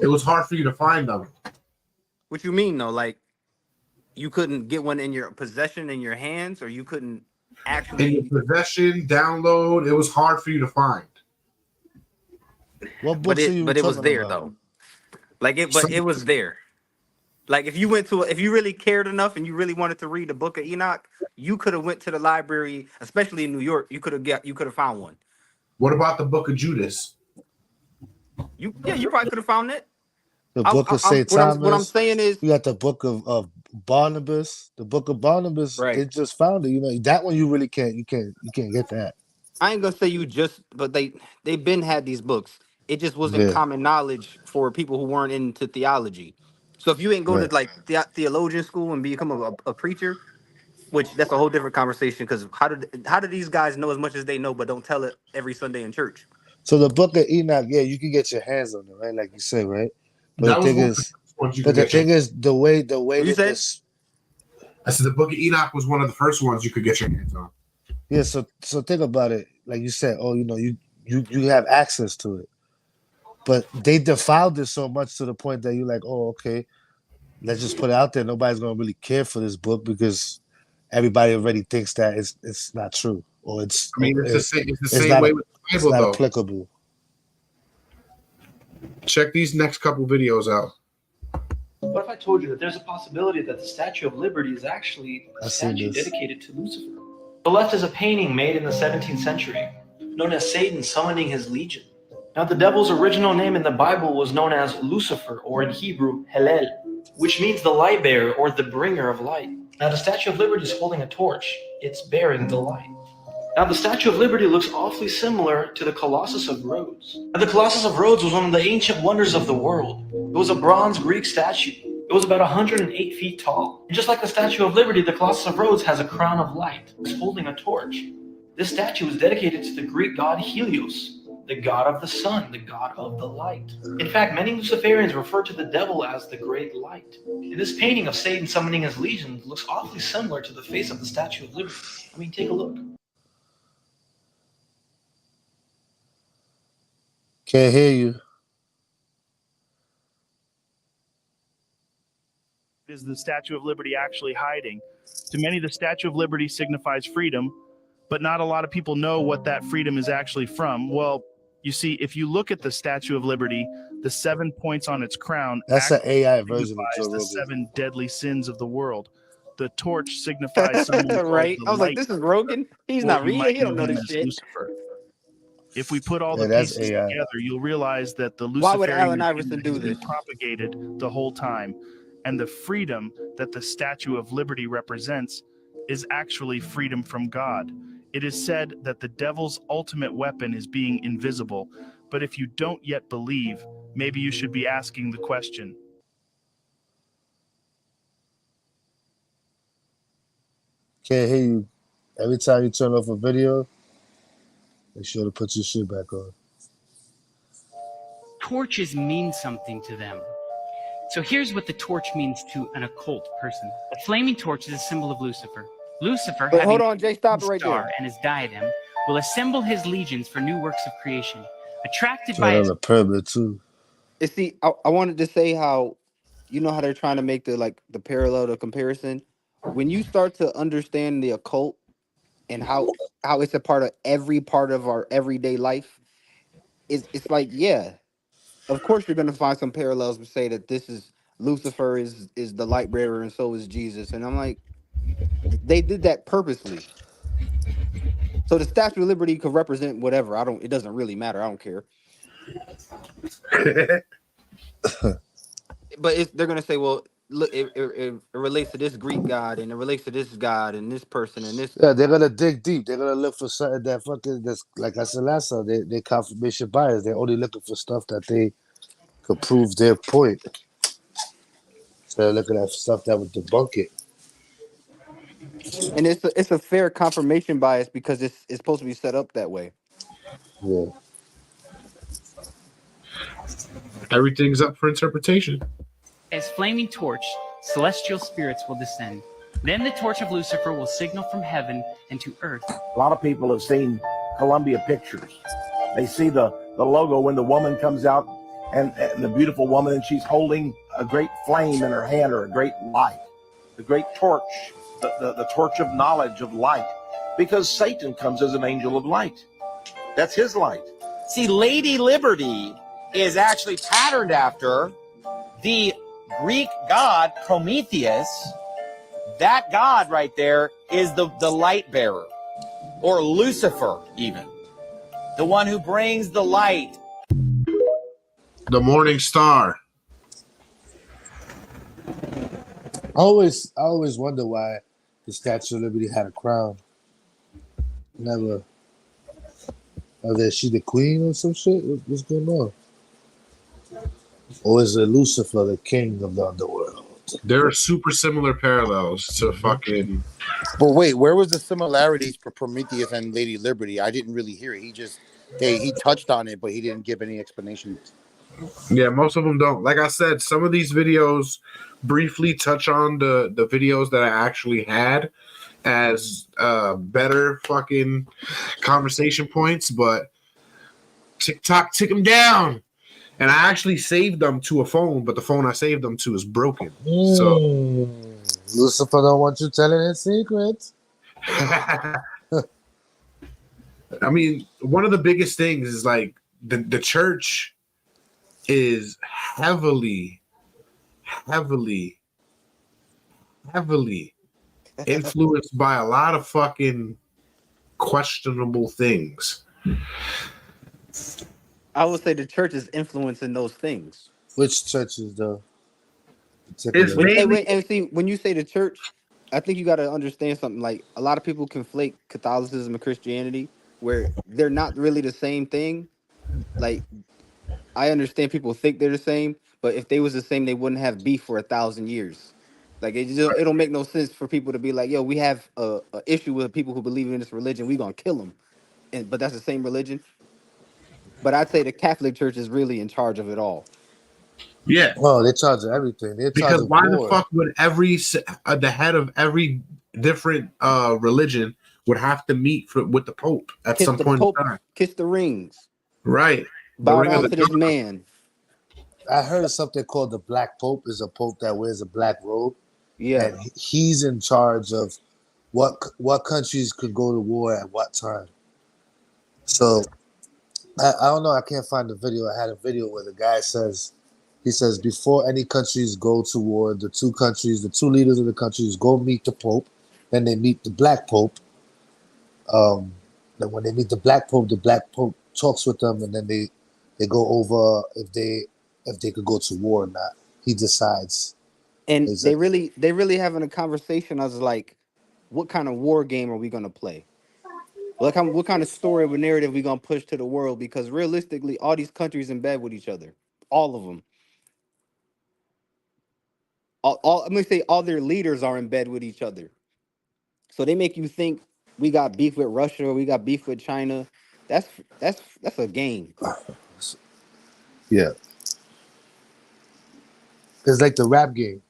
It was hard for you to find them. What you mean though? Like you couldn't get one in your possession in your hands, or you couldn't In your actually. possession, download, it was hard for you to find. What But books are you it was talking there about? though. Like it, but Some, it was there. Like if you really cared enough and you really wanted to read the Book of Enoch, you could have went to the library, especially in New York. You could have found one. what about the Book of Judas? You probably could have found it. The Book of St. What I'm Thomas. saying is You got the Book of Barnabas. The Book of Barnabas, right. they just found it. That one you really can't get that. I ain't gonna say you just, but they've been had these books. It just wasn't Yeah, common knowledge for people who weren't into theology. So if you ain't go to right. like theologian school and become a preacher, which that's a whole different conversation. Because how did these guys know as much as they know, but don't tell it every Sunday in church? So the Book of Enoch, yeah, you can get your hands on it, right? Like you said, right? But the That was thing one of the is, first ones you but could the get your. thing is, the way What you that say? this, I said the Book of Enoch was one of the first ones you could get your hands on. yeah. So think about it. Like you said, oh, you have access to it, but they defiled it so much to the point that you're like, oh, okay, let's just put it out there. Nobody's gonna really care for this book because everybody already thinks that it's not true or I mean, it's the it's same not way with the it's Bible, not though. applicable. Check these next couple videos out. What if I told you that there's a possibility that the Statue of Liberty is actually a I've seen statue this. dedicated to Lucifer? The left is a painting made in the 17th century, known as Satan summoning his legion. Now, the devil's original name in the Bible was known as Lucifer, or in Hebrew, Hellel, which means the light bearer or the bringer of light. Now, the Statue of Liberty is holding a torch. It's bearing the light. Now, the Statue of Liberty looks awfully similar to the Colossus of Rhodes. Now, the Colossus of Rhodes was one of the ancient wonders of the world. It was a bronze Greek statue. It was about 108 feet tall. And just like the Statue of Liberty, the Colossus of Rhodes has a crown of light. It's holding a torch. This statue was dedicated to the Greek god Helios. the god of the sun, the god of the light. In fact, many Luciferians refer to the devil as the great light. And this painting of Satan summoning his legions looks awfully similar to the face of the Statue of Liberty. I mean, take a look. Can't hear you. Is the Statue of Liberty actually hiding? To many, the Statue of Liberty signifies freedom, but not a lot of people know what that freedom is actually from. Well, you see, if you look at the Statue of Liberty, the 7 points on its crown That's an AI version of signifies Joe the Rogan. 7 deadly sins of the world. The torch signifies someone called Right? the I was like, light, this is Rogan. He's or not you reading. might He know don't know him this as shit. Lucifer. If we put all Yeah, the that's pieces AI. together, you'll realize that the Why would Luciferian Allen Iverson agenda do has been this? propagated the whole time, and the freedom that the Statue of Liberty represents is actually freedom from God. It is said that the devil's ultimate weapon is being invisible, but if you don't yet believe, maybe you should be asking the question. Can't hear you. Every time you turn off a video, make sure to put your shit back on. Torches mean something to them. So here's what the torch means to an occult person. A flaming torch is a symbol of Lucifer. Lucifer, But having hold on, Jay, stop it a right star there. and his diadem, will assemble his legions for new works of creation. Attracted Turn by on his the pyramid too. And see, I wanted to say how, you know how they're trying to make the parallel, the comparison. When you start to understand the occult and how it's a part of every part of our everyday life, it's like, yeah, of course you're gonna find some parallels to say that this is Lucifer is the light bearer and so is Jesus. And I'm like, they did that purposely. So the Statue of Liberty could represent whatever. It doesn't really matter. I don't care. But they're gonna say, well, look, it relates to this Greek god and it relates to this god and this person and this. Yeah, they're gonna dig deep. They're gonna look for something that fucking that's like I said last time. They confirmation bias. They're only looking for stuff that they could prove their point. So they're looking at stuff that would debunk it. And it's a fair confirmation bias because it's supposed to be set up that way. Yeah. Everything's up for interpretation. As flaming torch, celestial spirits will descend. Then the torch of Lucifer will signal from heaven and to earth. A lot of people have seen Columbia Pictures. They see the logo when the woman comes out and the beautiful woman, and she's holding a great flame in her hand or a great light, the great torch, the torch of knowledge, of light, because Satan comes as an angel of light. That's his light. See, Lady Liberty is actually patterned after the Greek god Prometheus. That god right there is the light bearer, or Lucifer even. The one who brings the light. The morning star. I always wonder why the Statue of Liberty had a crown. Never. Is she the queen or some shit? What's going on? Or is it Lucifer, the king of the underworld? There are super similar parallels to fucking. But wait, where was the similarities for Prometheus and Lady Liberty? I didn't really hear it. He touched on it, but he didn't give any explanation. Yeah, most of them don't. Like I said, some of these videos briefly touch on the videos that I actually had as better fucking conversation points, but TikTok took them down. And I actually saved them to a phone, but the phone I saved them to is broken. So Lucifer don't want you telling his secrets. I mean, one of the biggest things is like the church is heavily influenced by a lot of fucking questionable things. I would say the church is influencing those things. Which churches, though? And see, when you say the church, I think you got to understand something. Like, a lot of people conflate Catholicism and Christianity, where they're not really the same thing. Like, I understand people think they're the same, but if they was the same, they wouldn't have beef for 1,000 years. Like, it don't make no sense for people to be like, yo, we have a issue with people who believe in this religion. We gonna kill them, but that's the same religion. But I'd say the Catholic Church is really in charge of it all. Yeah. Oh, they charge of everything. They charge Because of why the war. fuck would the head of every different religion would have to meet with the Pope at Kiss some the point in Pope, time? kiss the rings, Right. The bow ring of down the to this dawn. man. I heard of something called the Black Pope. Is a pope that wears a black robe, Yeah. and he's in charge of what countries could go to war at what time. So I don't know. I can't find the video. I had a video where the guy says, he says, before any countries go to war, the two leaders of the countries go meet the Pope. Then they meet the Black Pope. Then when they meet the Black Pope talks with them, and then they go over if they could go to war or not. He decides. And He's they like, really having a conversation. I was like, what kind of war game are we gonna play? What kind of story or narrative we gonna push to the world? Because realistically, all these countries in bed with each other, all of them. I'm gonna say all their leaders are in bed with each other. So they make you think we got beef with Russia or we got beef with China. That's that's a game. yeah. It's like the rap game.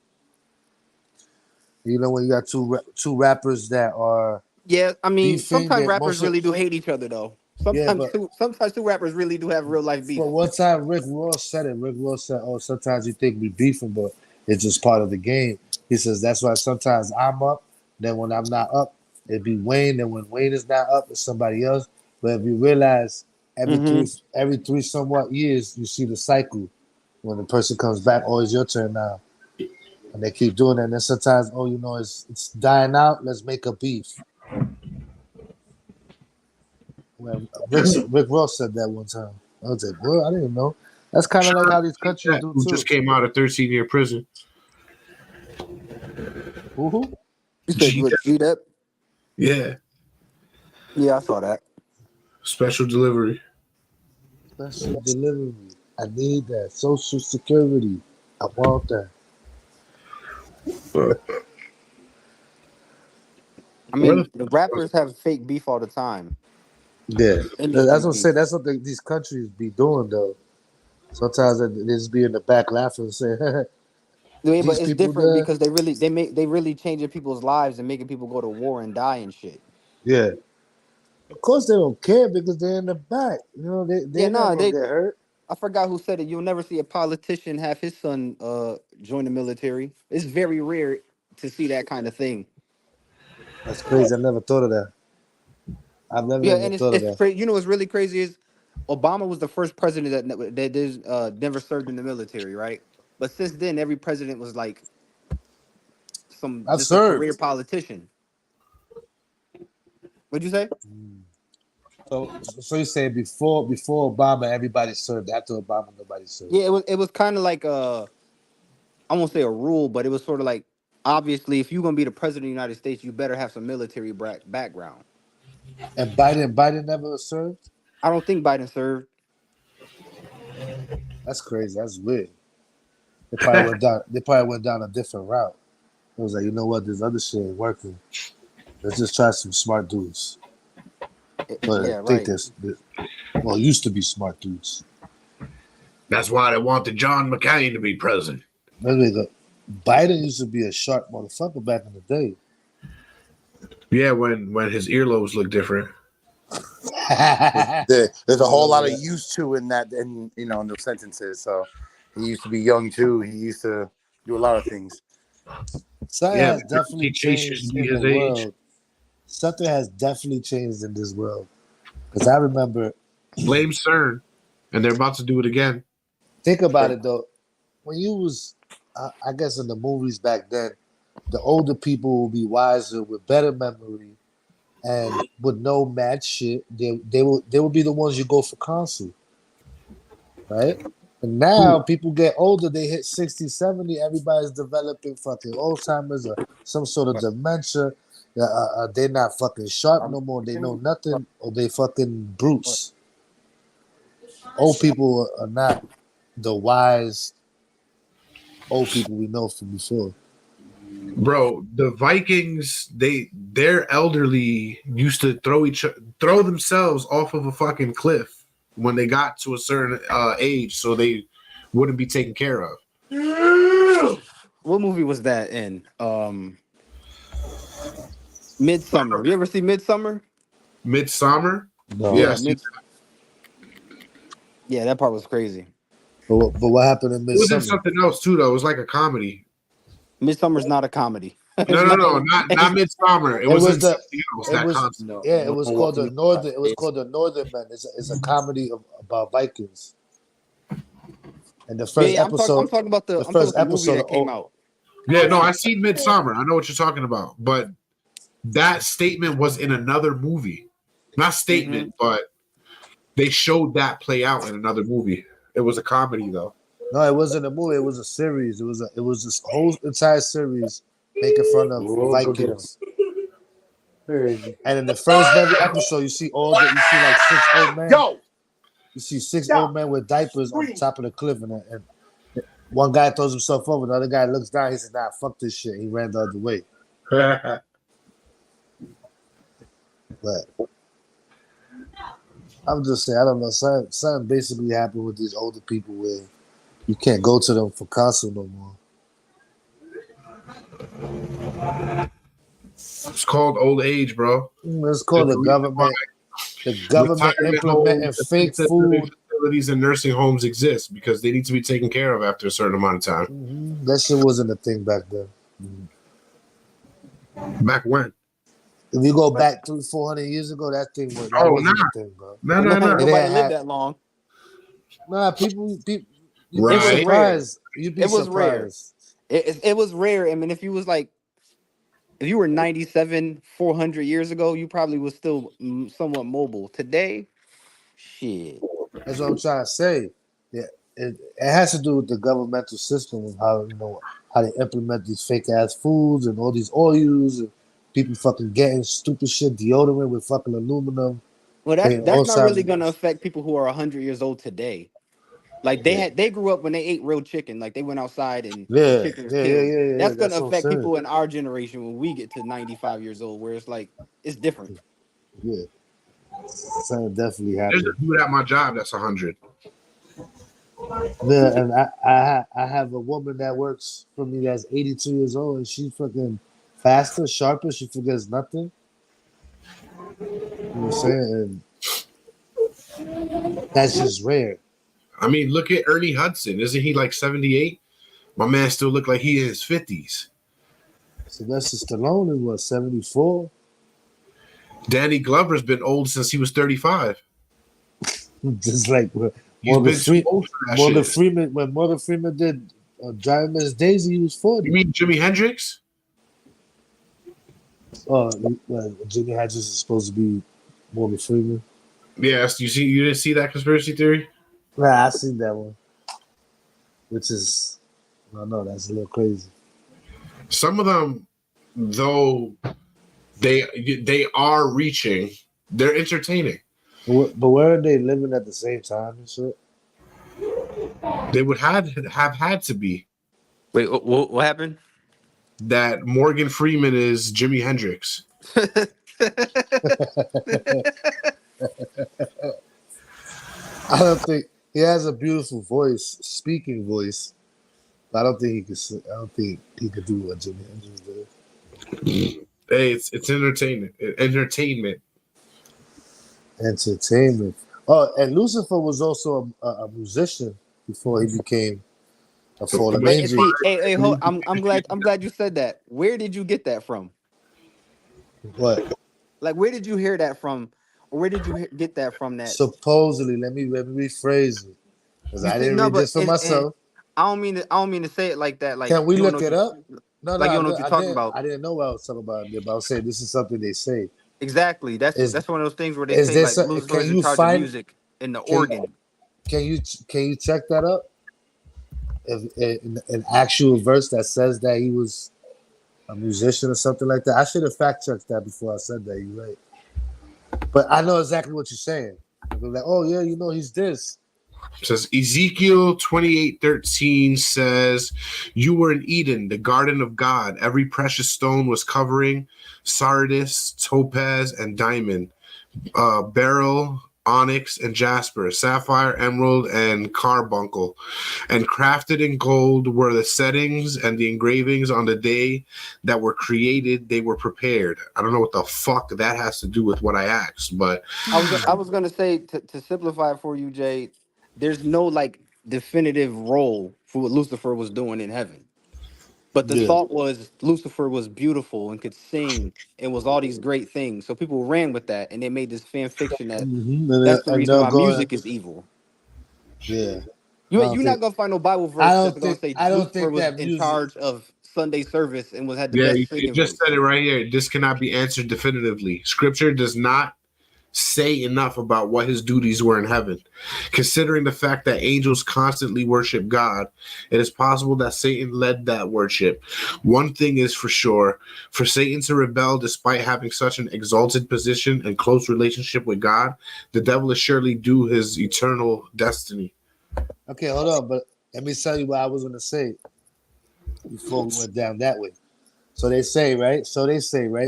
You know, when you got two rappers that are Yeah, I mean, beefing, sometimes that rappers most of really do hate each other though. yeah, but Sometimes two rappers really do have real life beef. But one time Rick Ross said it. Rick Ross said, "Oh, sometimes you think we beefing, but it's just part of the game." He says that's why sometimes I'm up. Then when I'm not up, it'd be Wayne. And when Wayne is not up, it's somebody else. But if you realize every three somewhat years, you see the cycle. When the person comes back, oh, it's your turn now, and they keep doing that. And then sometimes, oh, you know, it's dying out. Let's make a beef. When Rick Ross said that one time. I was like, well, I didn't know. That's kind of like how these countries do Who too. just came out of 13-year prison. Who? You said what, G-Dep? Yeah. Yeah, I saw that. Special delivery. Special delivery. I need that. Social Security. I want that. I mean, the rappers have fake beef all the time. Yeah. Industry That's what I'm beef. saying. That's what these countries be doing, though. Sometimes they just be in the back laughing and saying, Yeah, but these it's people different there. because they really changing people's lives and making people go to war and die and shit. Yeah. Of course they don't care because they're in the back. You know, Yeah, they're not nah, going to get hurt. I forgot who said it. You'll never see a politician have his son join the military. It's very rare to see that kind of thing. That's crazy. I never thought of that. I've never Yeah, even and thought of it's that. crazy. You know what's really crazy is Obama was the first president never served in the military, right? But since then, every president was like I've just a career served. politician. What'd you say? So you say before Obama, everybody served. After Obama, nobody served. Yeah, it was kind of like I won't say a rule, but it was sort of like obviously if you're gonna be the president of the United States, you better have some military background. And Biden never served. I don't think Biden served. That's crazy. That's weird. They probably went down. They probably went down a different route. It was like, you know what, this other shit ain't working. Let's just try some smart dudes. But Yeah, I think right. used to be smart dudes. That's why they wanted John McCain to be president. Biden used to be a sharp motherfucker back in the day. Yeah, when his earlobes look different. There's a whole lot of used to in that, and in those sentences. So he used to be young too. He used to do a lot of things. Something has definitely changed in the age. world. Something has definitely changed in this world. Because I remember. Blame CERN, and they're about to do it again. Think about it though. When you was, I guess in the movies back then, the older people will be wiser with better memory and would know mad shit. They will be the ones you go for counsel. Right? And now people get older, they hit 60, 70, everybody's developing fucking Alzheimer's or some sort of dementia. They're not fucking sharp no more. They know nothing, or they fucking brutes. Old people are not the wise old people we know from before. Bro, the Vikings, their elderly used to throw themselves off of a fucking cliff. when they got to a certain age, so they wouldn't be taken care of. What movie was that in? Midsummer. You ever see Midsummer? Midsummer? No. Yeah, Yeah, yeah, that part was crazy. But what happened in it was in Midsummer? something else too, though. It was like a comedy. Midsummer's not a comedy. No, not Midsummer. It was in something else. That concept. It was called the Northern. It was called the Northern Men. It's a comedy about Vikings. And the first episode, I'm talking about the movie that came out. Yeah, no, I seen Midsummer. I know what you're talking about, but that statement was in another movie. Not statement, but they showed that play out in another movie. It was a comedy, though. No, it wasn't a movie. It was a series. It was this whole entire series making fun of Vikings. And in the first very episode, you see like 6 old men. You see 6 old men with diapers on the top of the cliff, and one guy throws himself over. The other guy looks down. He said, "Nah, fuck this shit." He ran the other way. But I'm just saying, I don't know. Something basically happened with these older people where you can't go to them for counsel no more. It's called old age, bro. It's called the government. The government implementing fake food. Facilities and nursing homes exist because they need to be taken care of after a certain amount of time. That shit wasn't a thing back then. Back when? If you go back 300-400 years ago, that thing was a thing, bro. No. Nobody lived that long. Nah, people It was surprised. rare. You'd be It was surprised. rare. It was rare. I mean, if you were 97, 400 years ago, you probably was still somewhat mobile. Today, shit. That's what I'm trying to say. Yeah, it has to do with the governmental system of how they implement these fake ass foods and all these oils and people fucking getting stupid shit deodorant with fucking aluminum. Well, that's not really going to affect people who are 100 years old today. Like they grew up when they ate real chicken. Like they went outside and the chicken was killed. That's going to affect people in our generation when we get to 95 years old, where it's like it's different. Yeah, something definitely There's happened. a dude at my job that's 100. Yeah, and I have a woman that works for me that's 82 years old, and she fucking faster, sharper. She forgets nothing. You know what I'm saying? And that's just rare. I mean, look at Ernie Hudson. Isn't he like 78? My man still look like he in his 50s. Sylvester Stallone is what, 74? Danny Glover's been old since he was 35. Just like when Morgan Freeman did Driving Miss Daisy, he was 40. You mean Jimi Hendrix? Oh, Jimi Hendrix is supposed to be Morgan Freeman. Yes, you didn't see that conspiracy theory? Nah, I seen that one. Which is, I don't know, that's a little crazy. Some of them, though, they are reaching. They're entertaining. But weren't they living at the same time and shit? They would have had to be. Wait, what happened? That Morgan Freeman is Jimi Hendrix. I don't think he has a beautiful voice, speaking voice. But I don't think he could. I don't think he could do what Jimi Hendrix did. Hey, it's entertainment. Entertainment. Oh, and Lucifer was also a musician before he became a fallen angel. Hey, I'm glad you said that. Where did you get that from? What? Like, where did you hear that from? Or where did you get that from? That supposedly, let me rephrase it, because I didn't read this for myself. I don't mean to say it like that. Like, can we look it up? No, like you don't know what you're talking about. I didn't know what I was talking about, but I was saying this is something they say. Exactly. That's one of those things where they say like Lucifer is in charge of music in the organ. Can you check that up? If an actual verse that says that he was a musician or something like that. I should have fact checked that before I said that. You're right. But I know exactly what you're saying. I'm like, oh yeah, he's this. It says Ezekiel 28:13 says, "You were in Eden, the garden of God. Every precious stone was covering: sardis, topaz, and diamond, beryl, onyx, and jasper, sapphire, emerald, and carbuncle. And crafted in gold were the settings and the engravings on the day that were created. They were prepared. I don't know what the fuck that has to do with what I asked, but I was gonna say to simplify it for you, Jay. There's no like definitive role for what Lucifer was doing in heaven. But the Yeah. thought was Lucifer was beautiful and could sing and was all these great things. So people ran with that and they made this fan fiction that And, that's the and reason they'll why go. music is evil. Yeah. You're not gonna find no Bible verse that's gonna say I don't Lucifer think was that in music. charge of Sunday service and had the yeah, best you singing just voice. said it right here. This cannot be answered definitively. Scripture does not say enough about what his duties were in heaven. Considering the fact that angels constantly worship God, it is possible that Satan led that worship. One thing is for sure, for Satan to rebel despite having such an exalted position and close relationship with God, the devil is surely due his eternal destiny. Okay, hold on, but let me tell you what I was gonna say before we went down that way. So they say, right?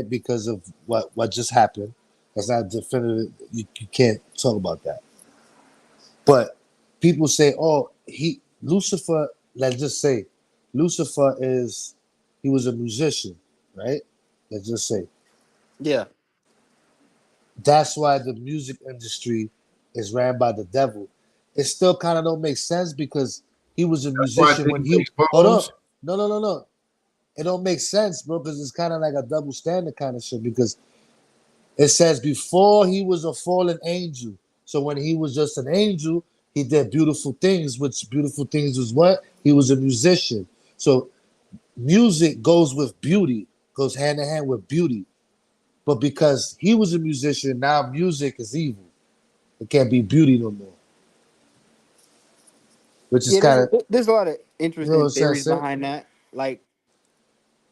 Because of what just happened. That's not definitive. You can't talk about that. But people say, oh, Lucifer, let's just say, Lucifer he was a musician, right? Let's just say. Yeah. That's why the music industry is ran by the devil. It still kind of don't make sense because he was a That's why I musician think when he he hold up. exposed. No. It don't make sense, bro, because it's kind of like a double standard kind of shit. Because it says before he was a fallen angel. So when he was just an angel, he did beautiful things, which beautiful things was what? He was a musician. So music goes with beauty, goes hand in hand with beauty. But because he was a musician, now music is evil. It can't be beauty no more. Which is Yeah, kind of, there's a lot of you know what interesting I'm saying? theories behind that. Like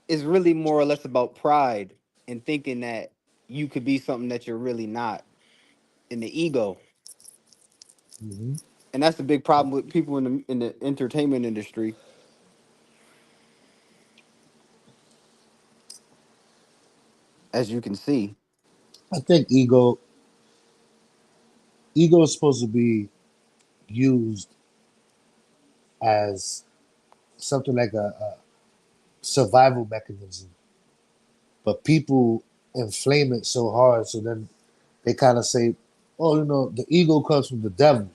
it's really more or less about pride and thinking that you could be something that you're really not in the ego. Mm-hmm. And that's the big problem with people in the entertainment industry. As you can see. I think ego is supposed to be used as something like a survival mechanism. But people inflame it so hard, so then they kind of say, "Oh, the ego comes from the devil."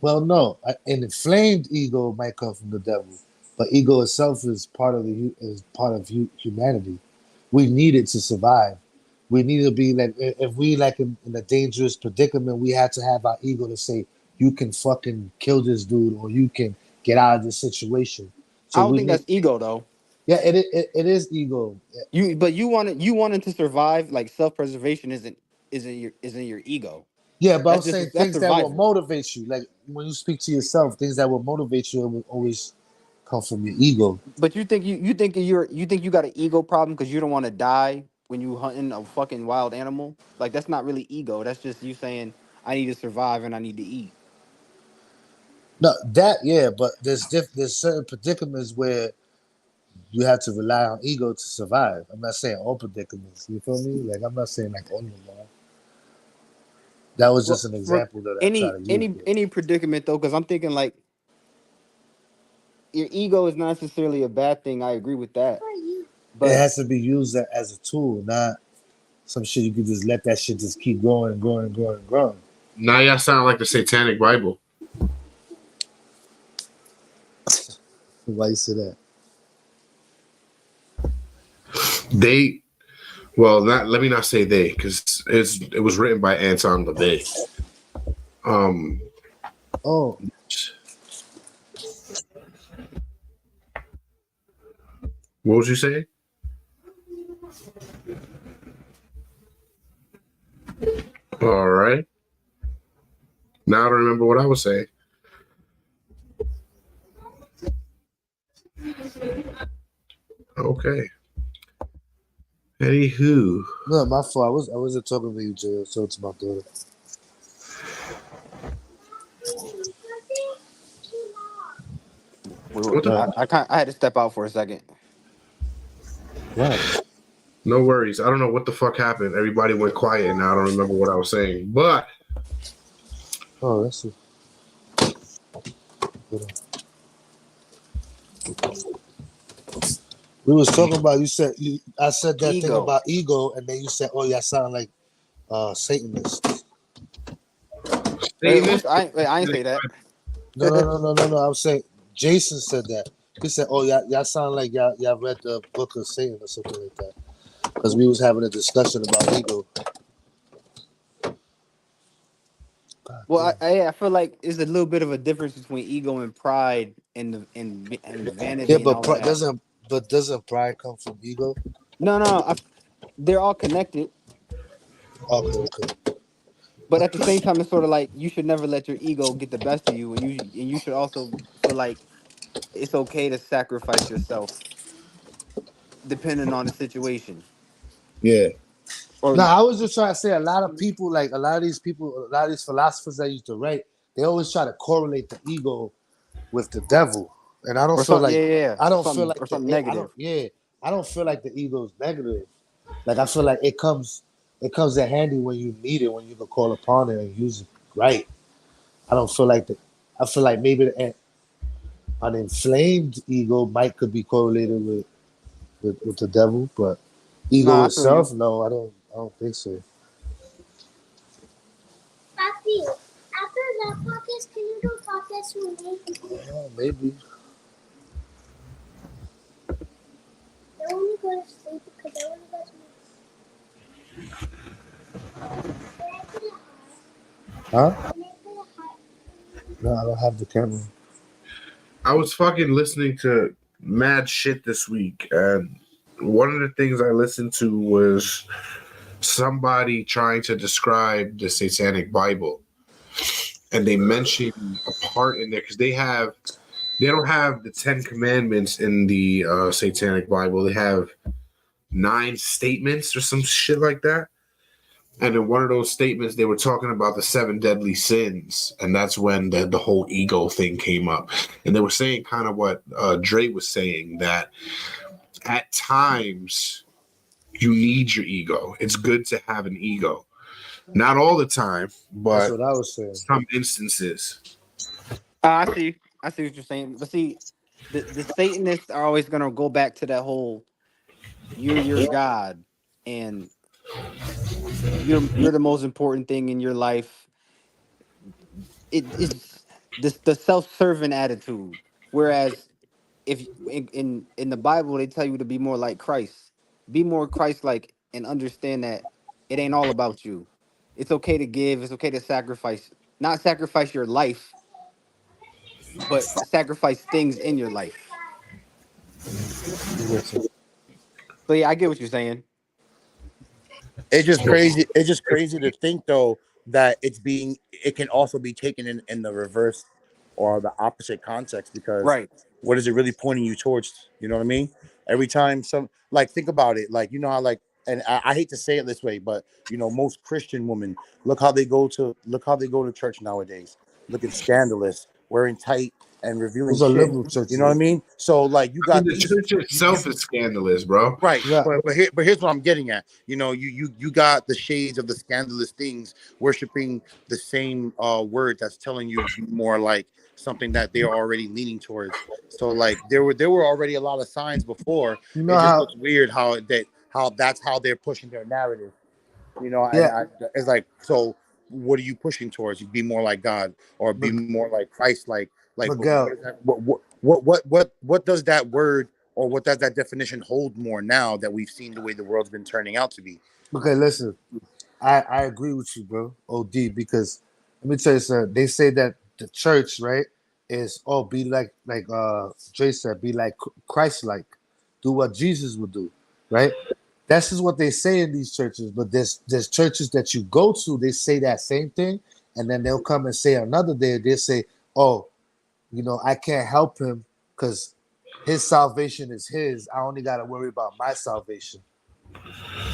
Well, no, an inflamed ego might come from the devil, but ego itself is part of humanity. We need it to survive. We need to be like if we like in a dangerous predicament, we had to have our ego to say, "You can fucking kill this dude, or you can get out of this situation." I So don't we think need, that's ego though. yeah, it is ego. You wanted to survive, like self-preservation isn't your ego. Yeah, but I'm That's just saying that's things that will survival. motivate you. Like when you speak to yourself, things that will motivate you will always come from your ego. But you think you got an ego problem because you don't want to die when you hunting a fucking wild animal? Like that's not really ego. That's just you saying I need to survive and I need to eat. No, yeah, but there's certain predicaments where you have to rely on ego to survive. I'm not saying all predicaments. You feel me? Like I'm not saying like all of them are. That was Well, just an for example that I try any to use. any any predicament though, because I'm thinking like your ego is not necessarily a bad thing. I agree with that. It But has to be used as a tool, not some shit you could just let that shit just keep growing and growing and growing and growing. Now y'all sound like the Satanic Bible. Why you say that? Let me not say they, because it was written by Anton LaVey. Oh, what was you saying? All right. Now I don't remember what I was saying. Okay. Anywho. No, my fault. I wasn't talking to you, Jay. I was talking to my daughter. I had to step out for a second. What? No worries. I don't know what the fuck happened. Everybody went quiet, and now I don't remember what I was saying. But Oh, that's it. We was talking about. I said that thing Ego. about ego, and then you said, "Oh, yeah, sound like Satanists." Wait, I ain't say that. No. I'm saying Jason said that. He said, "Oh, y'all sound like y'all read the book of Satan or something like that." Because we was having a discussion about ego. Well, I feel like there's a little bit of a difference between ego and pride and Yeah, vanity and but all of that. doesn't pride come from ego? No, they're all connected. Okay. But at the same time, it's sort of like you should never let your ego get the best of you, and you should also feel like it's okay to sacrifice yourself depending on the situation. Yeah. Or No, I was just trying to say a lot of people, like a lot of these people, a lot of these philosophers that used to write, they always try to correlate the ego with the devil, and I don't or feel something, like yeah, I or don't feel something like I don't negative. I don't feel like the ego is negative. Like I feel like it comes in handy when you need it, when you can call upon it and use it right. I don't feel like that. I feel like maybe an inflamed ego could be correlated with the devil, but ego Nah, I feel you. itself, no, I don't think so. Papi, after that podcast, can you do podcast with me? Maybe. I want to go to sleep because I want to go to Huh? No, I don't have the camera. I was fucking listening to mad shit this week, and one of the things I listened to was somebody trying to describe the Satanic Bible, and they mentioned a part in there because they don't have the 10 Commandments in the Satanic Bible. They have 9 statements or some shit like that. And in one of those statements, they were talking about the 7 deadly sins, and that's when the whole ego thing came up. And they were saying kind of what Dre was saying, that at times you need your ego. It's good to have an ego. Not all the time, That's but what I was saying. some instances. I see what you're saying. But see, the Satanists are always gonna go back to that whole you're your God and you're the most important thing in your life. It's the self-serving attitude. Whereas if in the Bible they tell you to be more like Christ, be more Christ-like, and understand that it ain't all about you. It's okay to give. It's okay to sacrifice. Not sacrifice your life, but sacrifice things in your life. So yeah, I get what you're saying. It's just crazy to think though that it can also be taken in the reverse or the opposite context, because Right. what is it really pointing you towards? You know what I mean? Every time like, think about it, like, you know how, like, and I hate to say it this way, but most Christian women, look how they go to church nowadays, looking scandalous, wearing tight and revealing Those are shit. liberal You know what I churches. mean? So like you I mean, got the these church itself is scandalous, bro. Right, Yeah. but here's what I'm getting at. You got the shades of the scandalous things worshiping the same word that's telling you to be more like something that they're already leaning towards. So like there were already a lot of signs before. You know It just how? looks weird how that's how they're pushing their narrative. And Yeah, it's like, so what are you pushing towards? You be more like God or be but more like Christ, like, but Miguel. what is that, what does that word or what does that definition hold more now that we've seen the way the world's been turning out to be? Okay, listen. I agree with you, bro. OD, because let me tell you something. They say that the church, right, is be like Jay said, be like Christ like. Do what Jesus would do, right? That's just what they say in these churches. But there's churches that you go to, they say that same thing, and then they'll come and say another day, they say, "Oh, I can't help him because his salvation is his. I only got to worry about my salvation."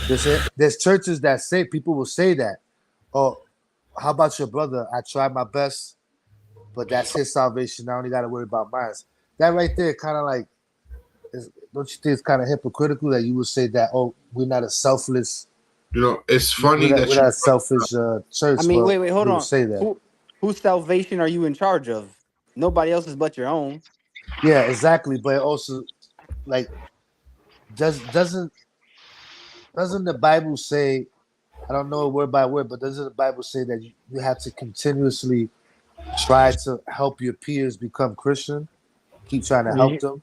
There's churches that say, people will say that. "Oh, how about your brother? I tried my best, but that's his salvation. I only got to worry about mine." That right there, kind of like, don't you think it's kind of hypocritical that you would say that, oh, we're not a selfless, it's funny that we're you. not a selfish church, I mean, but wait, hold you would on. say that. Whose salvation are you in charge of? Nobody else's but your own. Yeah, exactly. But also, like, doesn't the Bible say? I don't know word by word, but doesn't the Bible say that you have to continuously try to help your peers become Christian? Keep trying to help them,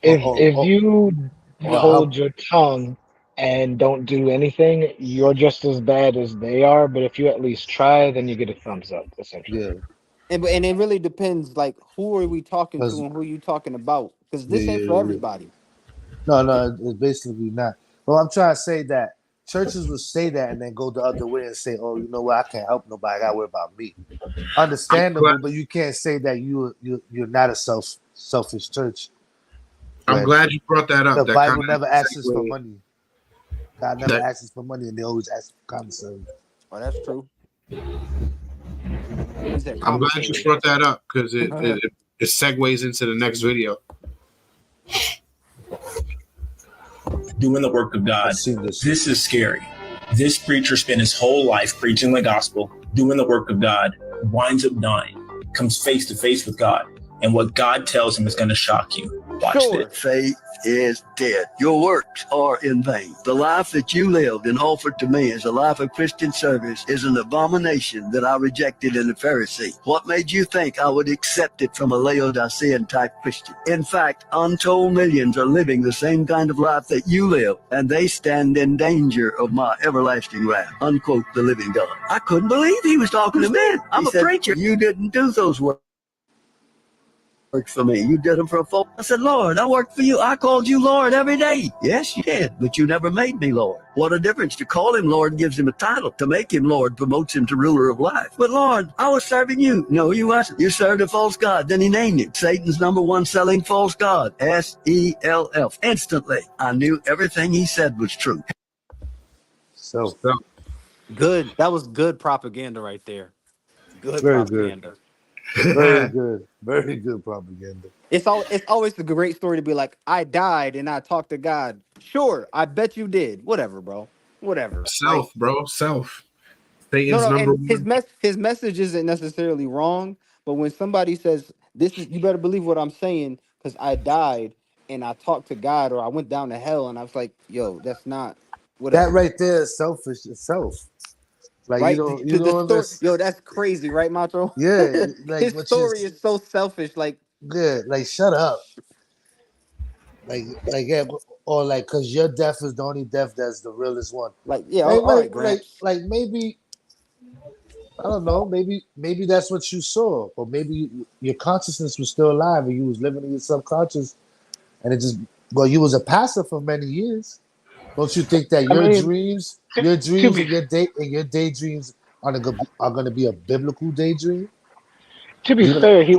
If you or hold help. your tongue and don't do anything, you're just as bad as they are. But if you at least try, then you get a thumbs up, essentially. Yeah, And it really depends, like, who are we talking to 'cause- and who you talking about? Because yeah, this ain't yeah, for yeah. everybody. No, it's basically not. Well, I'm trying to say that churches will say that and then go the other way and say, "Oh, you know what? I can't help nobody. I got to worry about me." Understandable, but you can't say that you're not a selfish church. I'm When glad you brought that up. the That kind Bible of never asks us for segue. money. God never That asks us for money, and they always ask for commissary. Oh, that's true. He said I'm glad you commissary. brought that up because it segues into the next video. Doing the work of God. This is scary. This preacher spent his whole life preaching the gospel, doing the work of God, winds up dying, comes face to face with God, and what God tells him is going to shock you. Watch this. Faith is dead. Your works are in vain. The life that you lived and offered to me as a life of Christian service is an abomination that I rejected in the Pharisee. What made you think I would accept it from a Laodicean type Christian? In fact, untold millions are living the same kind of life that you live, and they stand in danger of my everlasting wrath. Unquote the living God. I couldn't believe he was talking to me. I'm a preacher. You didn't do those works for me. You did them for a folk. I said, Lord, I worked for you. I called you Lord every day. Yes, you did, but you never made me Lord. What a difference. To call him Lord gives him a title. To make him Lord promotes him to ruler of life. But Lord, I was serving you. No, you wasn't. You served a false god. Then he named him Satan's #1 selling false god. SELF. Instantly, I knew everything he said was true. So Good. That was good propaganda right there. Good very good, propaganda. very good propaganda. It's always a great story to be like, I died and I talked to God. Sure, I bet you did. Whatever, bro. Whatever. Like, Self, bro. Self. no, Satan's no, number and one. his message isn't necessarily wrong, but when somebody says this is, you better believe what I'm saying because I died and I talked to God or I went down to hell and I was like, yo, that's not That whatever. right there is selfish itself. Like Right? you To the don't story, understand. yo, that's crazy, right, Macho? Yeah, like His what you story is so selfish. Like, good. Like shut up. Like yeah, or like because your death is the only death that's the realest one. yeah, Like all right, Gramps. maybe I don't know. Maybe that's what you saw, or maybe your consciousness was still alive and you was living in your subconscious, and it just well, you was a pastor for many years. Don't you think that I mean, your to dreams be and your daydreams are gonna be a biblical daydream? to be You're gonna fair, he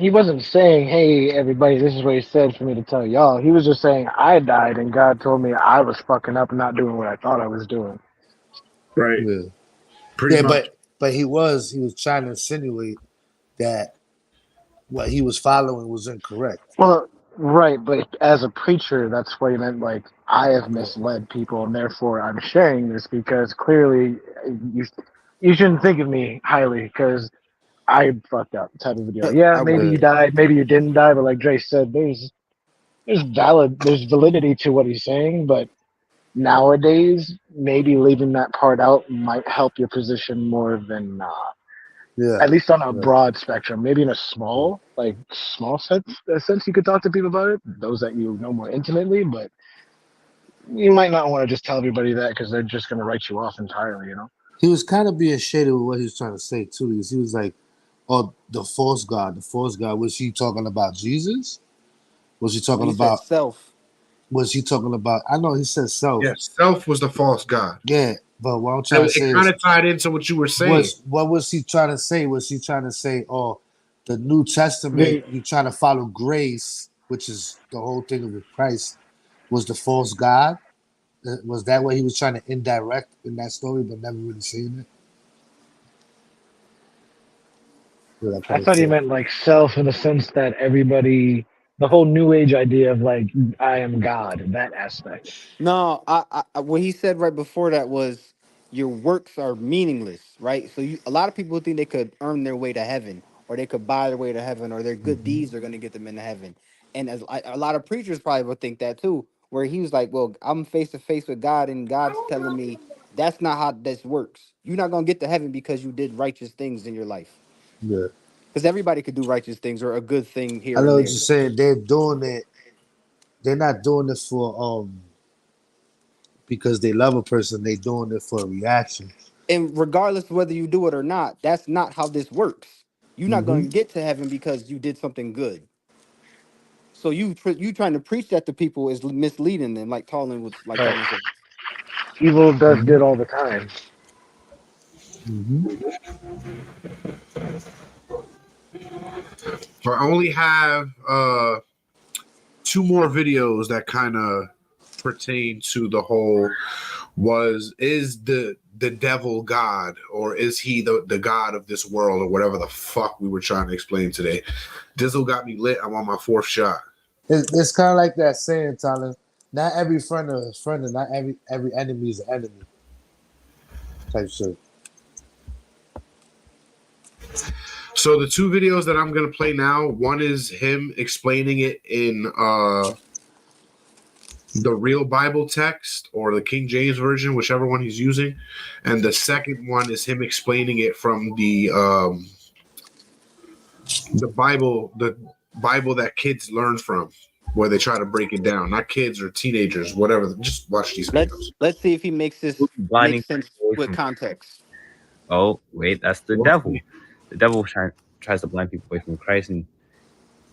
wasn't saying, "Hey, everybody, this is what he said for me to tell y'all." He was just saying, "I died, and God told me I was fucking up and not doing what I thought I was doing." Right. yeah, Pretty yeah, much. but he was trying to insinuate that what he was following was incorrect. Well, right, but as a preacher, that's what he meant. Like, I have misled people, and therefore I'm sharing this because clearly you you shouldn't think of me highly because I fucked up type of a deal. Yeah, I maybe wouldn't. you died, maybe you didn't die, but like Dre said, there's validity to what he's saying, but nowadays maybe leaving that part out might help your position more than Yeah, at least on a yeah. broad spectrum. Maybe in a small sense you could talk to people about it, those that you know more intimately, but you might not want to just tell everybody that because they're just going to write you off entirely, you know. He was kind of being shaded with what he was trying to say too, because he was like, "Oh, the false god, the false god." Was he talking about Jesus? Was he talking He said about? self. Was he talking about? I know he said self. Yeah, self was the false god. Yeah, but what I'm trying And to it say kind is, of tied into what you were saying. what was he trying to say? Was he trying to say, "Oh, the New Testament, The, you trying to follow grace, which is the whole thing with Christ, was the false god"? Was that what he was trying to indirect in that story, but never really saying it? What I I trying to thought he say? meant like self in the sense that everybody The whole New Age idea of like I am God, that aspect. No, what he said right before that was your works are meaningless, right? So a lot of people think they could earn their way to heaven, or they could buy their way to heaven, or their good deeds are going to get them into heaven. And a lot of preachers probably would think that too, where he was like, "Well, I'm face to face with God, and God's telling me that's not how this works. You're not going to get to heaven because you did righteous things in your life. Yeah. Because everybody could do righteous things or a good thing I here know and what there." you're saying. They're doing it. They're not doing it for because they love a person. They doing it for a reaction. And regardless of whether you do it or not, that's not how this works. You're not going to get to heaven because you did something good. So you trying to preach that to people is misleading them, like Talon Right. Talon said. Evil does good all the time. So I only have 2 more videos that kind of pertain to the whole is the devil God, or is he the God of this world, or whatever the fuck we were trying to explain today. Dizzle got me lit. I'm on my 4th shot. It's kind of like that saying, Tyler. Not every friend is a friend, and not every enemy is an enemy. Type shit. So the 2 videos that I'm gonna play now, one is him explaining it in the real Bible text or the King James version, whichever one he's using, and the second one is him explaining it from the Bible that kids learn from, where they try to break it down. Not kids or teenagers, whatever. Just watch these videos. Let's see if he makes this make sense with context. Oh, wait, that's the devil. The devil tries to blind people away from Christ, and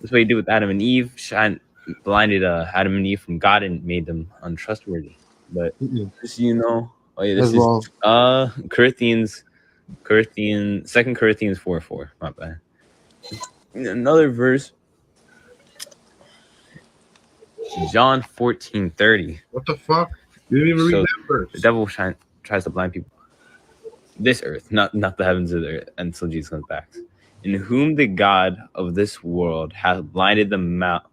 that's what he did with Adam and Eve. Blinded Adam and Eve from God and made them untrustworthy. But just so you know, this is wrong. Corinthians 2 Corinthians 4:4. My bad. Another verse. John 14:30. What the fuck? You didn't even read that verse. The devil tries to blind people. This earth, not the heavens of the earth, until Jesus comes back. In whom the God of this world hath blinded the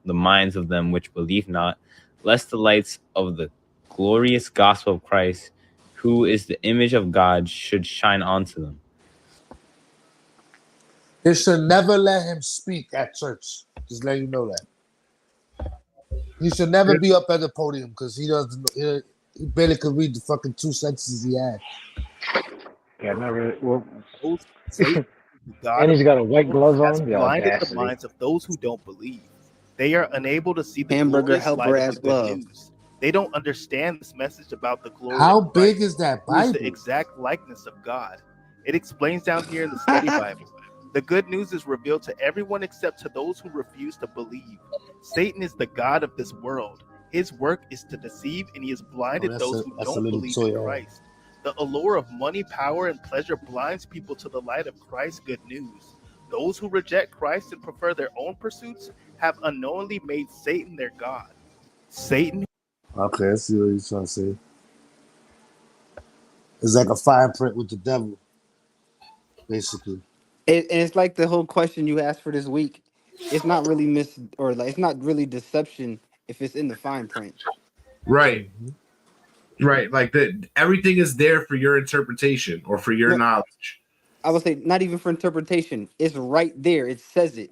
minds of them which believe not, lest the lights of the glorious gospel of Christ, who is the image of God, should shine onto them. They should never let him speak at church. Just let you know that. He should never be up at the podium because he doesn't. He barely could read the fucking 2 sentences he had. Yeah, not really. Well, God and he's got a white gloves has on. blinded the minds of those who don't believe. They are unable to see the Hamburger glorious helper light of ass the good glove. news. They don't understand this message about the glory How of Christ, big is that who is Bible? the exact likeness of God. It explains down here in the study Bible. The good news is revealed to everyone except to those who refuse to believe. Satan is the God of this world. His work is to deceive, and he has blinded those who don't believe in Christ. The allure of money, power, and pleasure blinds people to the light of Christ's good news. Those who reject Christ and prefer their own pursuits have unknowingly made Satan their God. Satan. Okay, I see what you're trying to say. It's like a fine print with the devil, basically. And it's like the whole question you asked for this week. It's not really it's not really deception if it's in the fine print. Right. Right. Like everything is there for your interpretation or for your knowledge. I would say not even for interpretation. It's right there. It says it.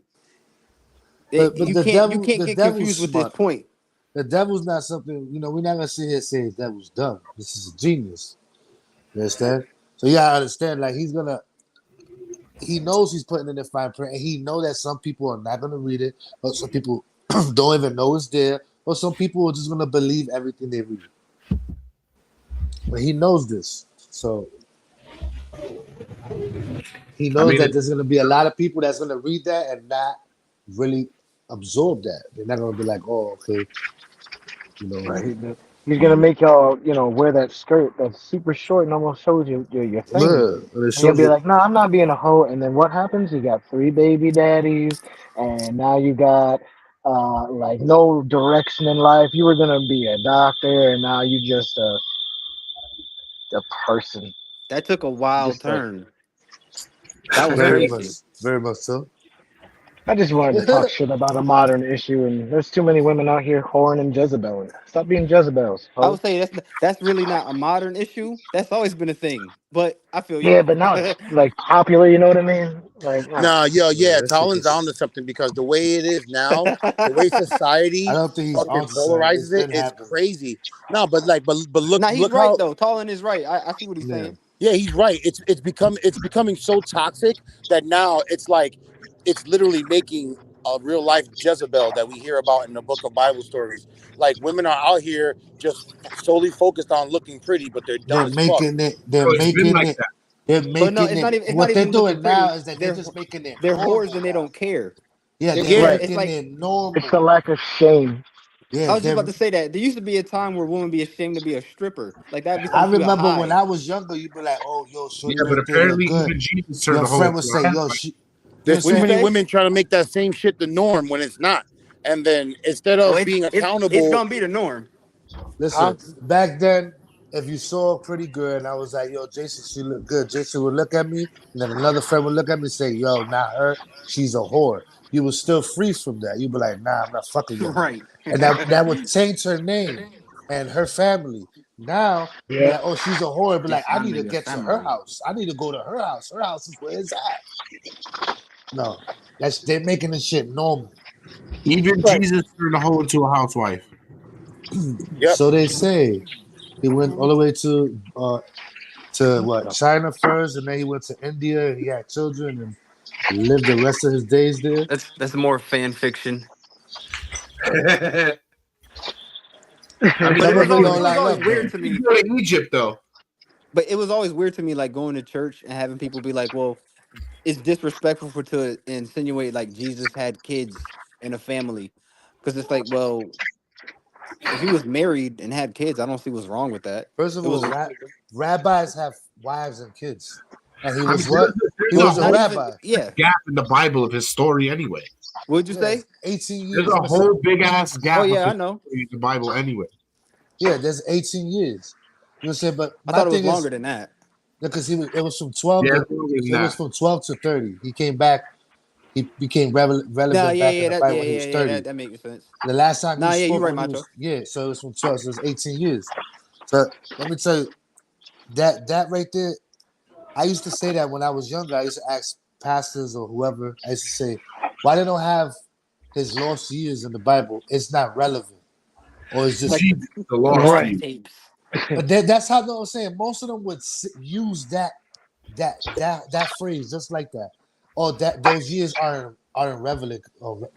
But You the can't devil, get confused with this point. The devil's not something, we're not gonna sit here and say the devil's dumb. This is a genius. You understand? So you gotta understand, like he knows he's putting in the fine print, and he know that some people are not gonna read it, or some people don't even know it's there, or some people are just gonna believe everything they read. But he knows this. So he knows that there's gonna be a lot of people that's gonna read that and not really absorb that. They're not gonna be like, oh, okay. Right. He's gonna make y'all, wear that skirt that's super short and almost shows your thing. And you'll be like, no, I'm not being a hoe. And then what happens? You got 3 baby daddies, and now you got like no direction in life. You were gonna be a doctor, and now you just a person. That took a wild Just turn. That was very crazy. much, very much so. I just wanted to talk shit about a modern issue, and there's too many women out here whoring and Jezebel. Stop being Jezebels, I ho. would say that's really not a modern issue. That's always been a thing. But I feel you. Yeah, but now it's like popular. You know what I mean? Like, Nah, yeah, That shit Talon's is. onto something because the way it is now, the way I society don't think he's fucking onto something. It's polarizes it been is happening. crazy. No, but Nah, he's look right how though. Tallin is right. I see what he's Yeah. saying. yeah, he's right. It's becoming so toxic that now it's like it's literally making a real life Jezebel that we hear about in the book of Bible stories. Like women are out here just solely focused on looking pretty, but they're dumb They're as fuck. making it. They're Bro, it's been making like it. that. They're But no, making it's it. not even What they're looking doing now pretty. is that they're just making it They're whores normal and they now. don't care. Yeah, they're Yeah, It's making like it it's the normal. lack of shame. Yeah, I was just they're. about to say that. There used to be a time where women be ashamed to be a stripper. Like that'd be I something she would remember when hide. I was younger, you'd be like, "Oh, yo, shorty Yeah, but right there look apparently good." even Jesus turned Your the whole friend would into a say, house. "Yo, Like, she." You know what I'm there's too What'd you saying? many say? women trying to make that same shit the norm when it's not. And then instead Oh, of it's being it's it's accountable, gonna be the norm. huh? Listen, back then, if you saw a pretty girl and I was like, "Yo, Jason, she look good," Jason would look at me, and then another friend would look at me and say, "Yo, not her. She's a whore." You would still free from that. You'd be like, "Nah, I'm not fucking with her," Right. and that would taint her name and her family. Now, you'd be Yeah. like, "Oh, she's a whore." Be like, "I need Dishonor to your get to her family. house. I need to go to her house. Her house is where it's at." No, they're making this shit normal. even Right. Jesus turned the whole into a housewife. Yep. So they say he went all the way to what, China first, and then he went to India and he had children and lived the rest of his days there. That's more fan fiction. I mean, But Some of it he don't it was line always up weird though. to did me. go to Egypt though. But it was always weird to me, like going to church and having people be like, "Well, it's disrespectful for to insinuate like Jesus had kids and a family," because it's like, well, if he was married and had kids, I don't see what's wrong with that. First of It was all, rabbis have wives and kids, and he I mean, was what? He there's a no, was a not whole even. rabbi. Yeah, gap in the Bible of his story anyway. what'd you Yeah, say? 18 There's years. a whole big ass Oh gap of yeah, I his know. story in the Bible anyway. Yeah, there's 18 years. You know what I'm saying? But I my thought it was thing longer is than that. because it was from 12 Yeah, to it's longer than it was that. from 12 to 30. He came back. He became No, relevant yeah, back in yeah, the that, Bible yeah, when he yeah, was yeah, 30. that makes sense. The last time he Nah, yeah, you're spoke right, when he Macho. was so it was from 12, so it was 18 years. So let me tell you that right there. I used to say that when I was younger. I used to ask pastors or whoever. I used to say, why they don't have his lost years in the Bible? It's not relevant, or it's just. Like Jesus, the the lost lost you. tapes. But that's how I'm saying. Most of them would use that phrase just like that. Oh, that those years aren't relevant. Or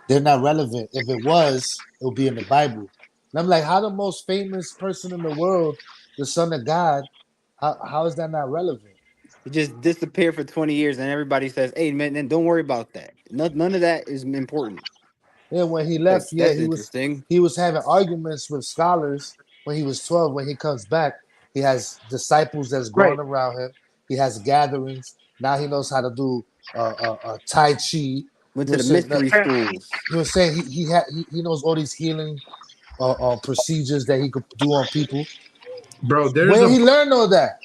they're not relevant. If it was, it would be in the Bible. And I'm like, how the most famous person in the world, the Son of God, how is that not relevant? He just disappeared for 20 years, and everybody says, "Hey, man, then don't worry about that. None of that is important." Yeah, when he Like left, yeah, that's interesting. he was having arguments with scholars when he was 12. When he comes back, he has disciples that's growing Right. around him. He has gatherings. Now he knows how to do Tai Chi. You Went know to what the I'm saying? mystery schools. You know what I'm saying? He knows all these healing procedures that he could do on people. Bro, there's Where a he learned all that?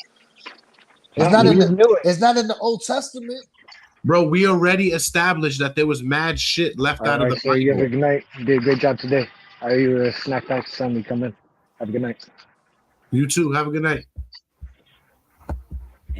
It's Yeah, not he in just knew it. it's not in the Old Testament. bro, we already established that there was mad shit left All out of right, the sir. You have a Bible. good night. You did a great job today. Are you a snack back to son? We come in. Have a good night. You too. Have a good night.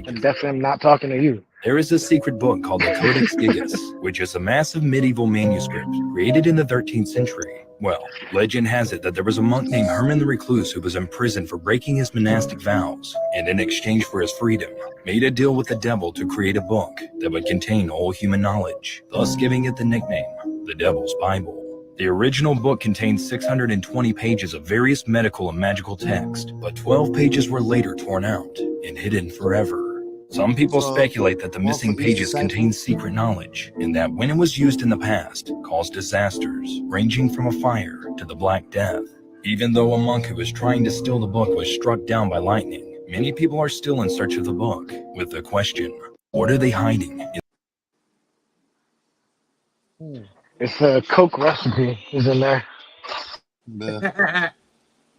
And definitely, I'm not talking to you. There is a secret book called the Codex Gigas, which is a massive medieval manuscript created in the 13th century. Well, legend has it that there was a monk named Herman the Recluse who was imprisoned for breaking his monastic vows, and in exchange for his freedom, made a deal with the devil to create a book that would contain all human knowledge, thus giving it the nickname, the Devil's Bible. The original book contained 620 pages of various medical and magical text, but 12 pages were later torn out and hidden forever. Some people speculate that the missing pages contain secret knowledge, and that when it was used in the past, caused disasters, ranging from a fire to the Black Death. Even though a monk who was trying to steal the book was struck down by lightning, many people are still in search of the book, with the question, what are they hiding? It's a Coke recipe is in there.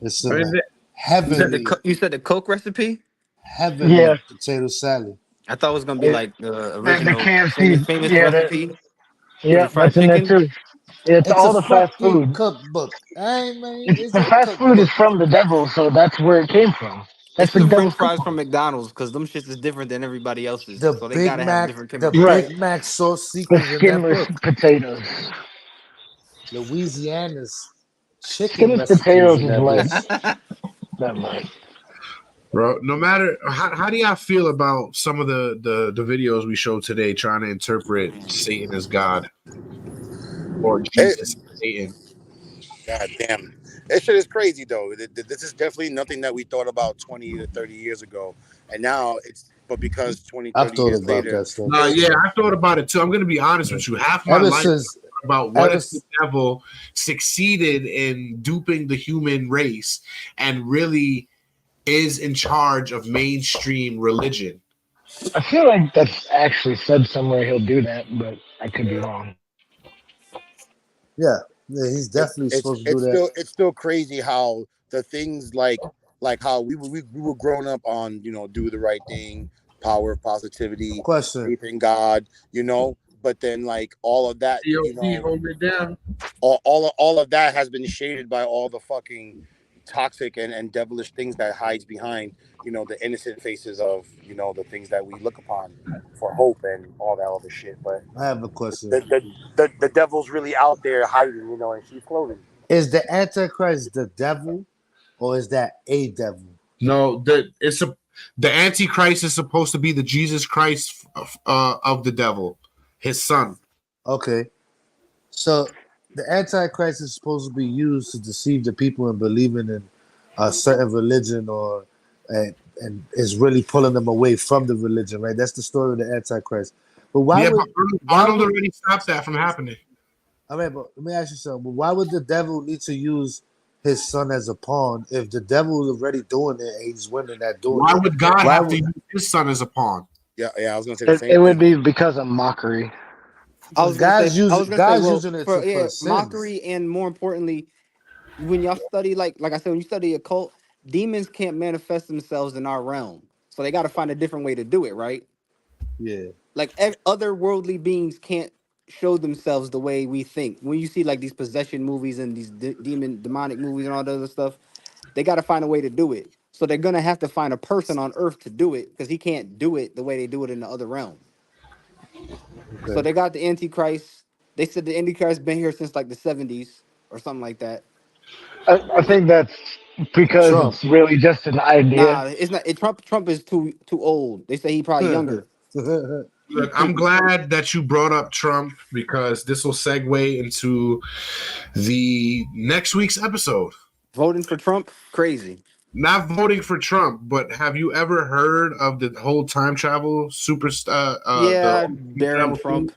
It's What is it? heavenly, You said the Coke recipe? heavenly Yeah. potato salad. I thought it was gonna be It, like the the original KFC. famous Yeah, recipe. Yeah, fried that's in there chicken? too. It's It's a all the fast fucking food. cookbook. Hey man, It's it's the a fast food is cookbook. from the devil, so that's where it came from. It's That's the the French devil's fries cookbook. from McDonald's because them shits is different than everybody else's, The so they Big gotta have Mac, different the chemicals. Right. Big Mac sauce The sequence in that skinless book. potatoes. Louisiana's chicken Skinless recipes potatoes in is that book. lit. Never mind. Bro, no matter how do y'all feel about some of the videos we showed today trying to interpret Satan as God or Jesus as Satan? God damn. That shit is crazy, though. This is definitely nothing that we thought about 20 to 30 years ago. And now but because 20, I've 30 thought years about later, that stuff. No, yeah, I thought about it too. I'm gonna be honest with you. Half my Ever life since, about what ever if the devil succeeded in duping the human race and really is in charge of mainstream religion. I feel like that's actually said somewhere he'll do that, but I could be wrong. yeah, he's definitely supposed to do that. it's still crazy how the things like how we were growing up on, do the right thing, power of positivity, Question. faith in God, but then like all of that, hold it down. all of that has been shaded by all the fucking toxic and devilish things that hides behind, the innocent faces of, the things that we look upon for hope and all that other shit. But I have a question. the devil's really out there hiding, in sheep's clothing. Is the Antichrist the devil, or is that a devil? No, the Antichrist is supposed to be the Jesus Christ of the devil, his son. Okay, so the Antichrist is supposed to be used to deceive the people in believing in a certain religion, and is really pulling them away from the religion, right? That's the story of the Antichrist. But why would Arnold already stopped that from happening? All right, but let me ask you something. But why would the devil need to use his son as a pawn if the devil is already doing it and he's winning at doing it? Why would God have to use his son as a pawn? Yeah, I was gonna say the same It would be because of mockery. I was gonna say, using it for mockery, and more importantly, when y'all study, like I said, when you study occult, demons can't manifest themselves in our realm, so they got to find a different way to do it, right? Yeah. Like other worldly beings can't show themselves the way we think. When you see like these possession movies and these demonic movies and all the other stuff, they got to find a way to do it. So they're gonna have to find a person on Earth to do it because he can't do it the way they do it in the other realm. Okay. So they got the Antichrist. They said the Antichrist been here since like the 70s or something like that. I think that's because Trump. it's really just an idea. Nah, it's not. Trump is too old. They say he probably younger. Look, I'm glad that you brought up Trump because this will segue into the next week's episode. Voting for Trump, crazy. Not voting for Trump, but have you ever heard of the whole time travel superstar? Barron Trump.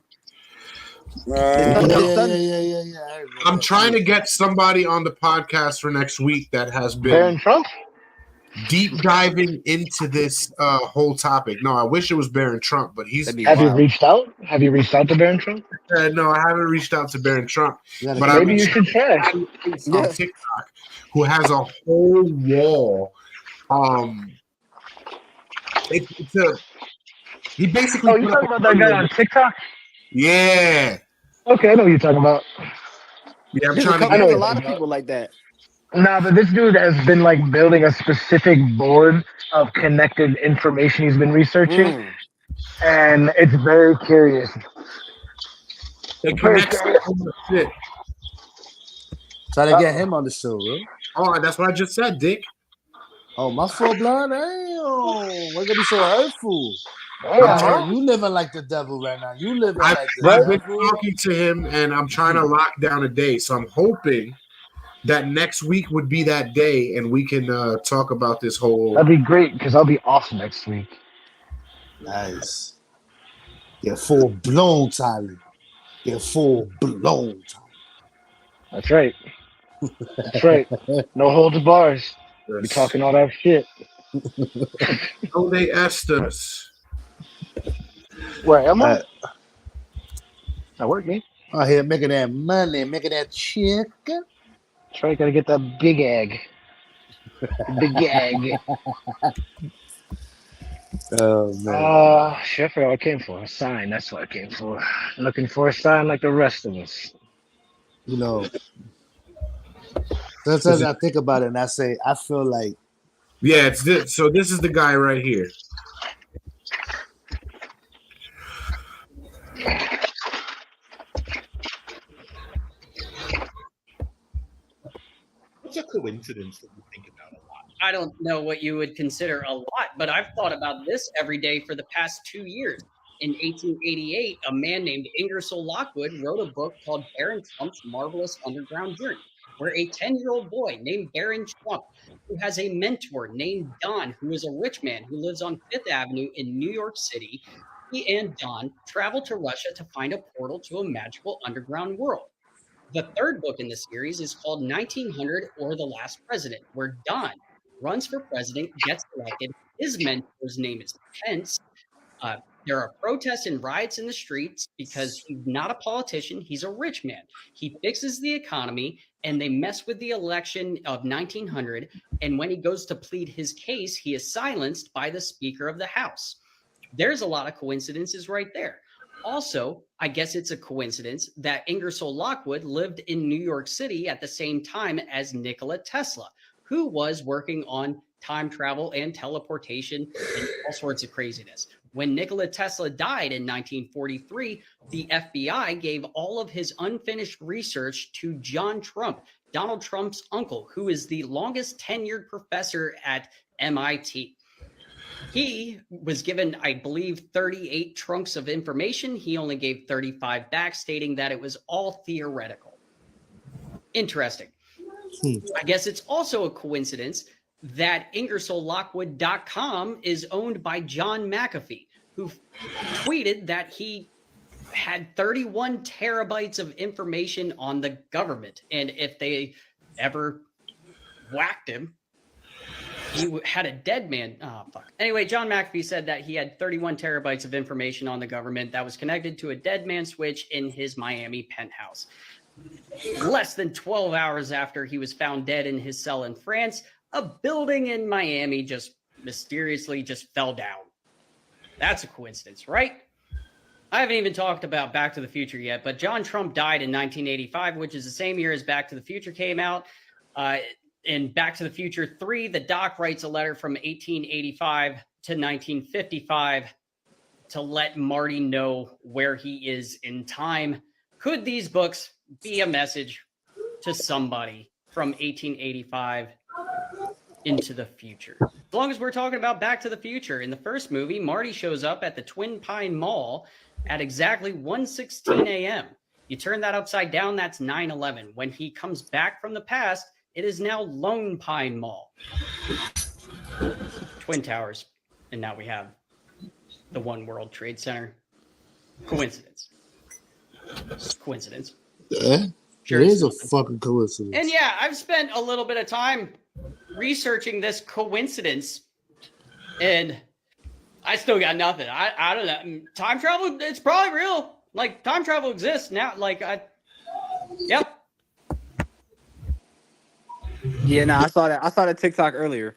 Yeah. I'm trying to get somebody on the podcast for next week that has been Barron Trump deep diving into this whole topic. No, I wish it was Barron Trump, but he's. Have you reached out? Have you reached out to Barron Trump? No, I haven't reached out to Barron Trump, but maybe you should try. On TikTok, who has a whole wall. He basically. Oh, you talking about that guy on TikTok? Yeah. Okay, I know what you're talking about. Yeah, There's a lot of people like that. Nah, but this dude has been like building a specific board of connected information he's been researching, and it's very curious. It connects shit. Try to get him on the show, bro. Oh, that's what I just said, Dick. Oh, my full blood? Damn. We're gonna be so hurtful. You living like the devil right now. You living like the I've been devil. talking to him, and I'm trying to lock down a day. So I'm hoping that next week would be that day, and we can talk about this whole. That'd be great because I'll be off next week. Nice. Get full blown, Tyler. Get full blown, Tyler. That's right. That's right. No holds bars. You're talking all that shit. Oh, they asked us. Where am I? That work, me. Out here making that money, making that chick. That's right. Gotta get that big egg. Big egg. Oh man. Shit, I forgot what I came for. A sign. That's what I came for. Looking for a sign like the rest of us. You know, sometimes I think about it and I say, I feel like. Yeah, it's this. So this is the guy right here. What's a coincidence that you think about a lot? I don't know what you would consider a lot, but I've thought about this every day for the past 2 years. In 1888, a man named Ingersoll Lockwood wrote a book called Baron Trump's Marvelous Underground Journey, where a 10-year-old boy named Baron Trump, who has a mentor named Don, who is a rich man who lives on Fifth Avenue in New York City, he and Don travel to Russia to find a portal to a magical underground world. The third book in the series is called 1900 or The Last President, where Don runs for president, gets elected. His mentor's name is Pence. There are protests and riots in the streets because he's not a politician. He's a rich man. He fixes the economy, and they mess with the election of 1900. And when he goes to plead his case, he is silenced by the Speaker of the House. There's a lot of coincidences right there. Also, I guess it's a coincidence that Ingersoll Lockwood lived in New York City at the same time as Nikola Tesla, who was working on time travel and teleportation and all sorts of craziness. When Nikola Tesla died in 1943, the FBI gave all of his unfinished research to John Trump, Donald Trump's uncle, who is the longest tenured professor at MIT. He was given, I believe, 38 trunks of information. He only gave 35 back, stating that it was all theoretical. Interesting. I guess it's also a coincidence that IngersollLockwood.com is owned by John McAfee, who tweeted that he had 31 terabytes of information on the government. And if they ever whacked him, he had a dead man. Oh, fuck. Anyway, John McAfee said that he had 31 terabytes of information on the government that was connected to a dead man switch in his Miami penthouse. Less than 12 hours after he was found dead in his cell in France, a building in Miami just mysteriously just fell down. That's a coincidence, right? I haven't even talked about Back to the Future yet, but John Trump died in 1985, which is the same year as Back to the Future came out. In Back to the Future 3, the doc writes a letter from 1885 to 1955 to let Marty know where he is in time. Could these books be a message to somebody from 1885 into the future? As long as we're talking about Back to the Future, in the first movie, Marty shows up at the Twin Pine Mall at exactly 1:16 a.m. You turn that upside down, that's 9/11. When he comes back from the past, it is now Lone Pine Mall. Twin Towers. And now we have the One World Trade Center. Coincidence. Coincidence. Yeah, Sure, it it's is a nothing. fucking coincidence. And yeah, I've spent a little bit of time researching this coincidence, and I still got nothing. I don't know. Time travel, it's probably real. Like, time travel exists now. Yep. Yeah, no, I saw that. I saw that TikTok earlier.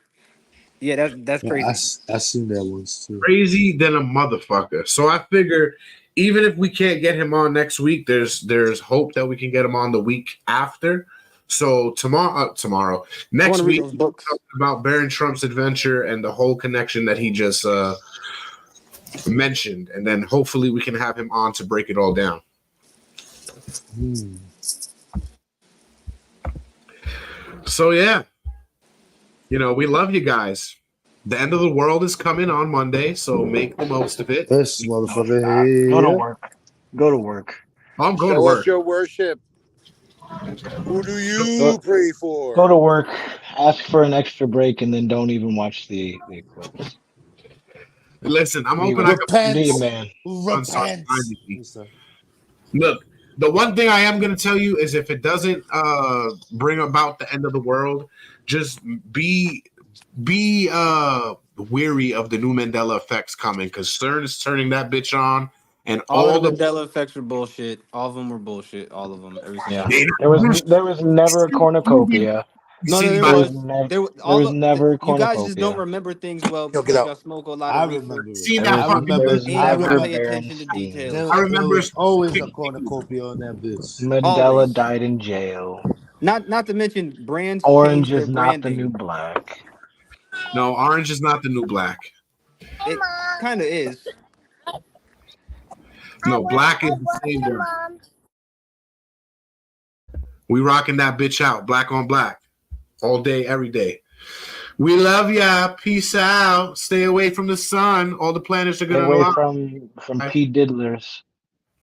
Yeah, that's crazy. I seen that once too. Crazy than a motherfucker. So I figure even if we can't get him on next week, there's hope that we can get him on the week after. So tomorrow, next week, we'll talk about Baron Trump's adventure and the whole connection that he just mentioned, and then hopefully we can have him on to break it all down. So yeah, we love you guys. The end of the world is coming on Monday, so make the most of it. This motherfucker. Go to work. Go to work. I'm going to Show work. us your worship. Who do you pray for? Go to work. Ask for an extra break, and then don't even watch the eclipse. Listen, I'm hoping Be a man. Look, the one thing I am going to tell you is if it doesn't bring about the end of the world, just be weary of the new Mandela effects coming, because CERN is turning that bitch on, and all the Mandela effects were bullshit. All of them were bullshit. All of them. Every single one. There was never a cornucopia. No, there by was. There All was never a you guys just don't cornucopia. remember things well Yo, get because out. y'all smoke a lot I of reefer remember it. seen There that was, part. there was and y'all never don't a pay attention to Berenstein. details. I remember was always a cornucopia on that bitch. Mandela Always. died in jail. Not to mention brands Orange change their is not the new branding. black. No, orange is not the new black. It kind of is. No, black is the same black. We rocking that bitch out, black on black, all day, every day. We love ya. Peace out. Stay away from the sun. All the planets are Stay gonna away align. from P. Diddlers.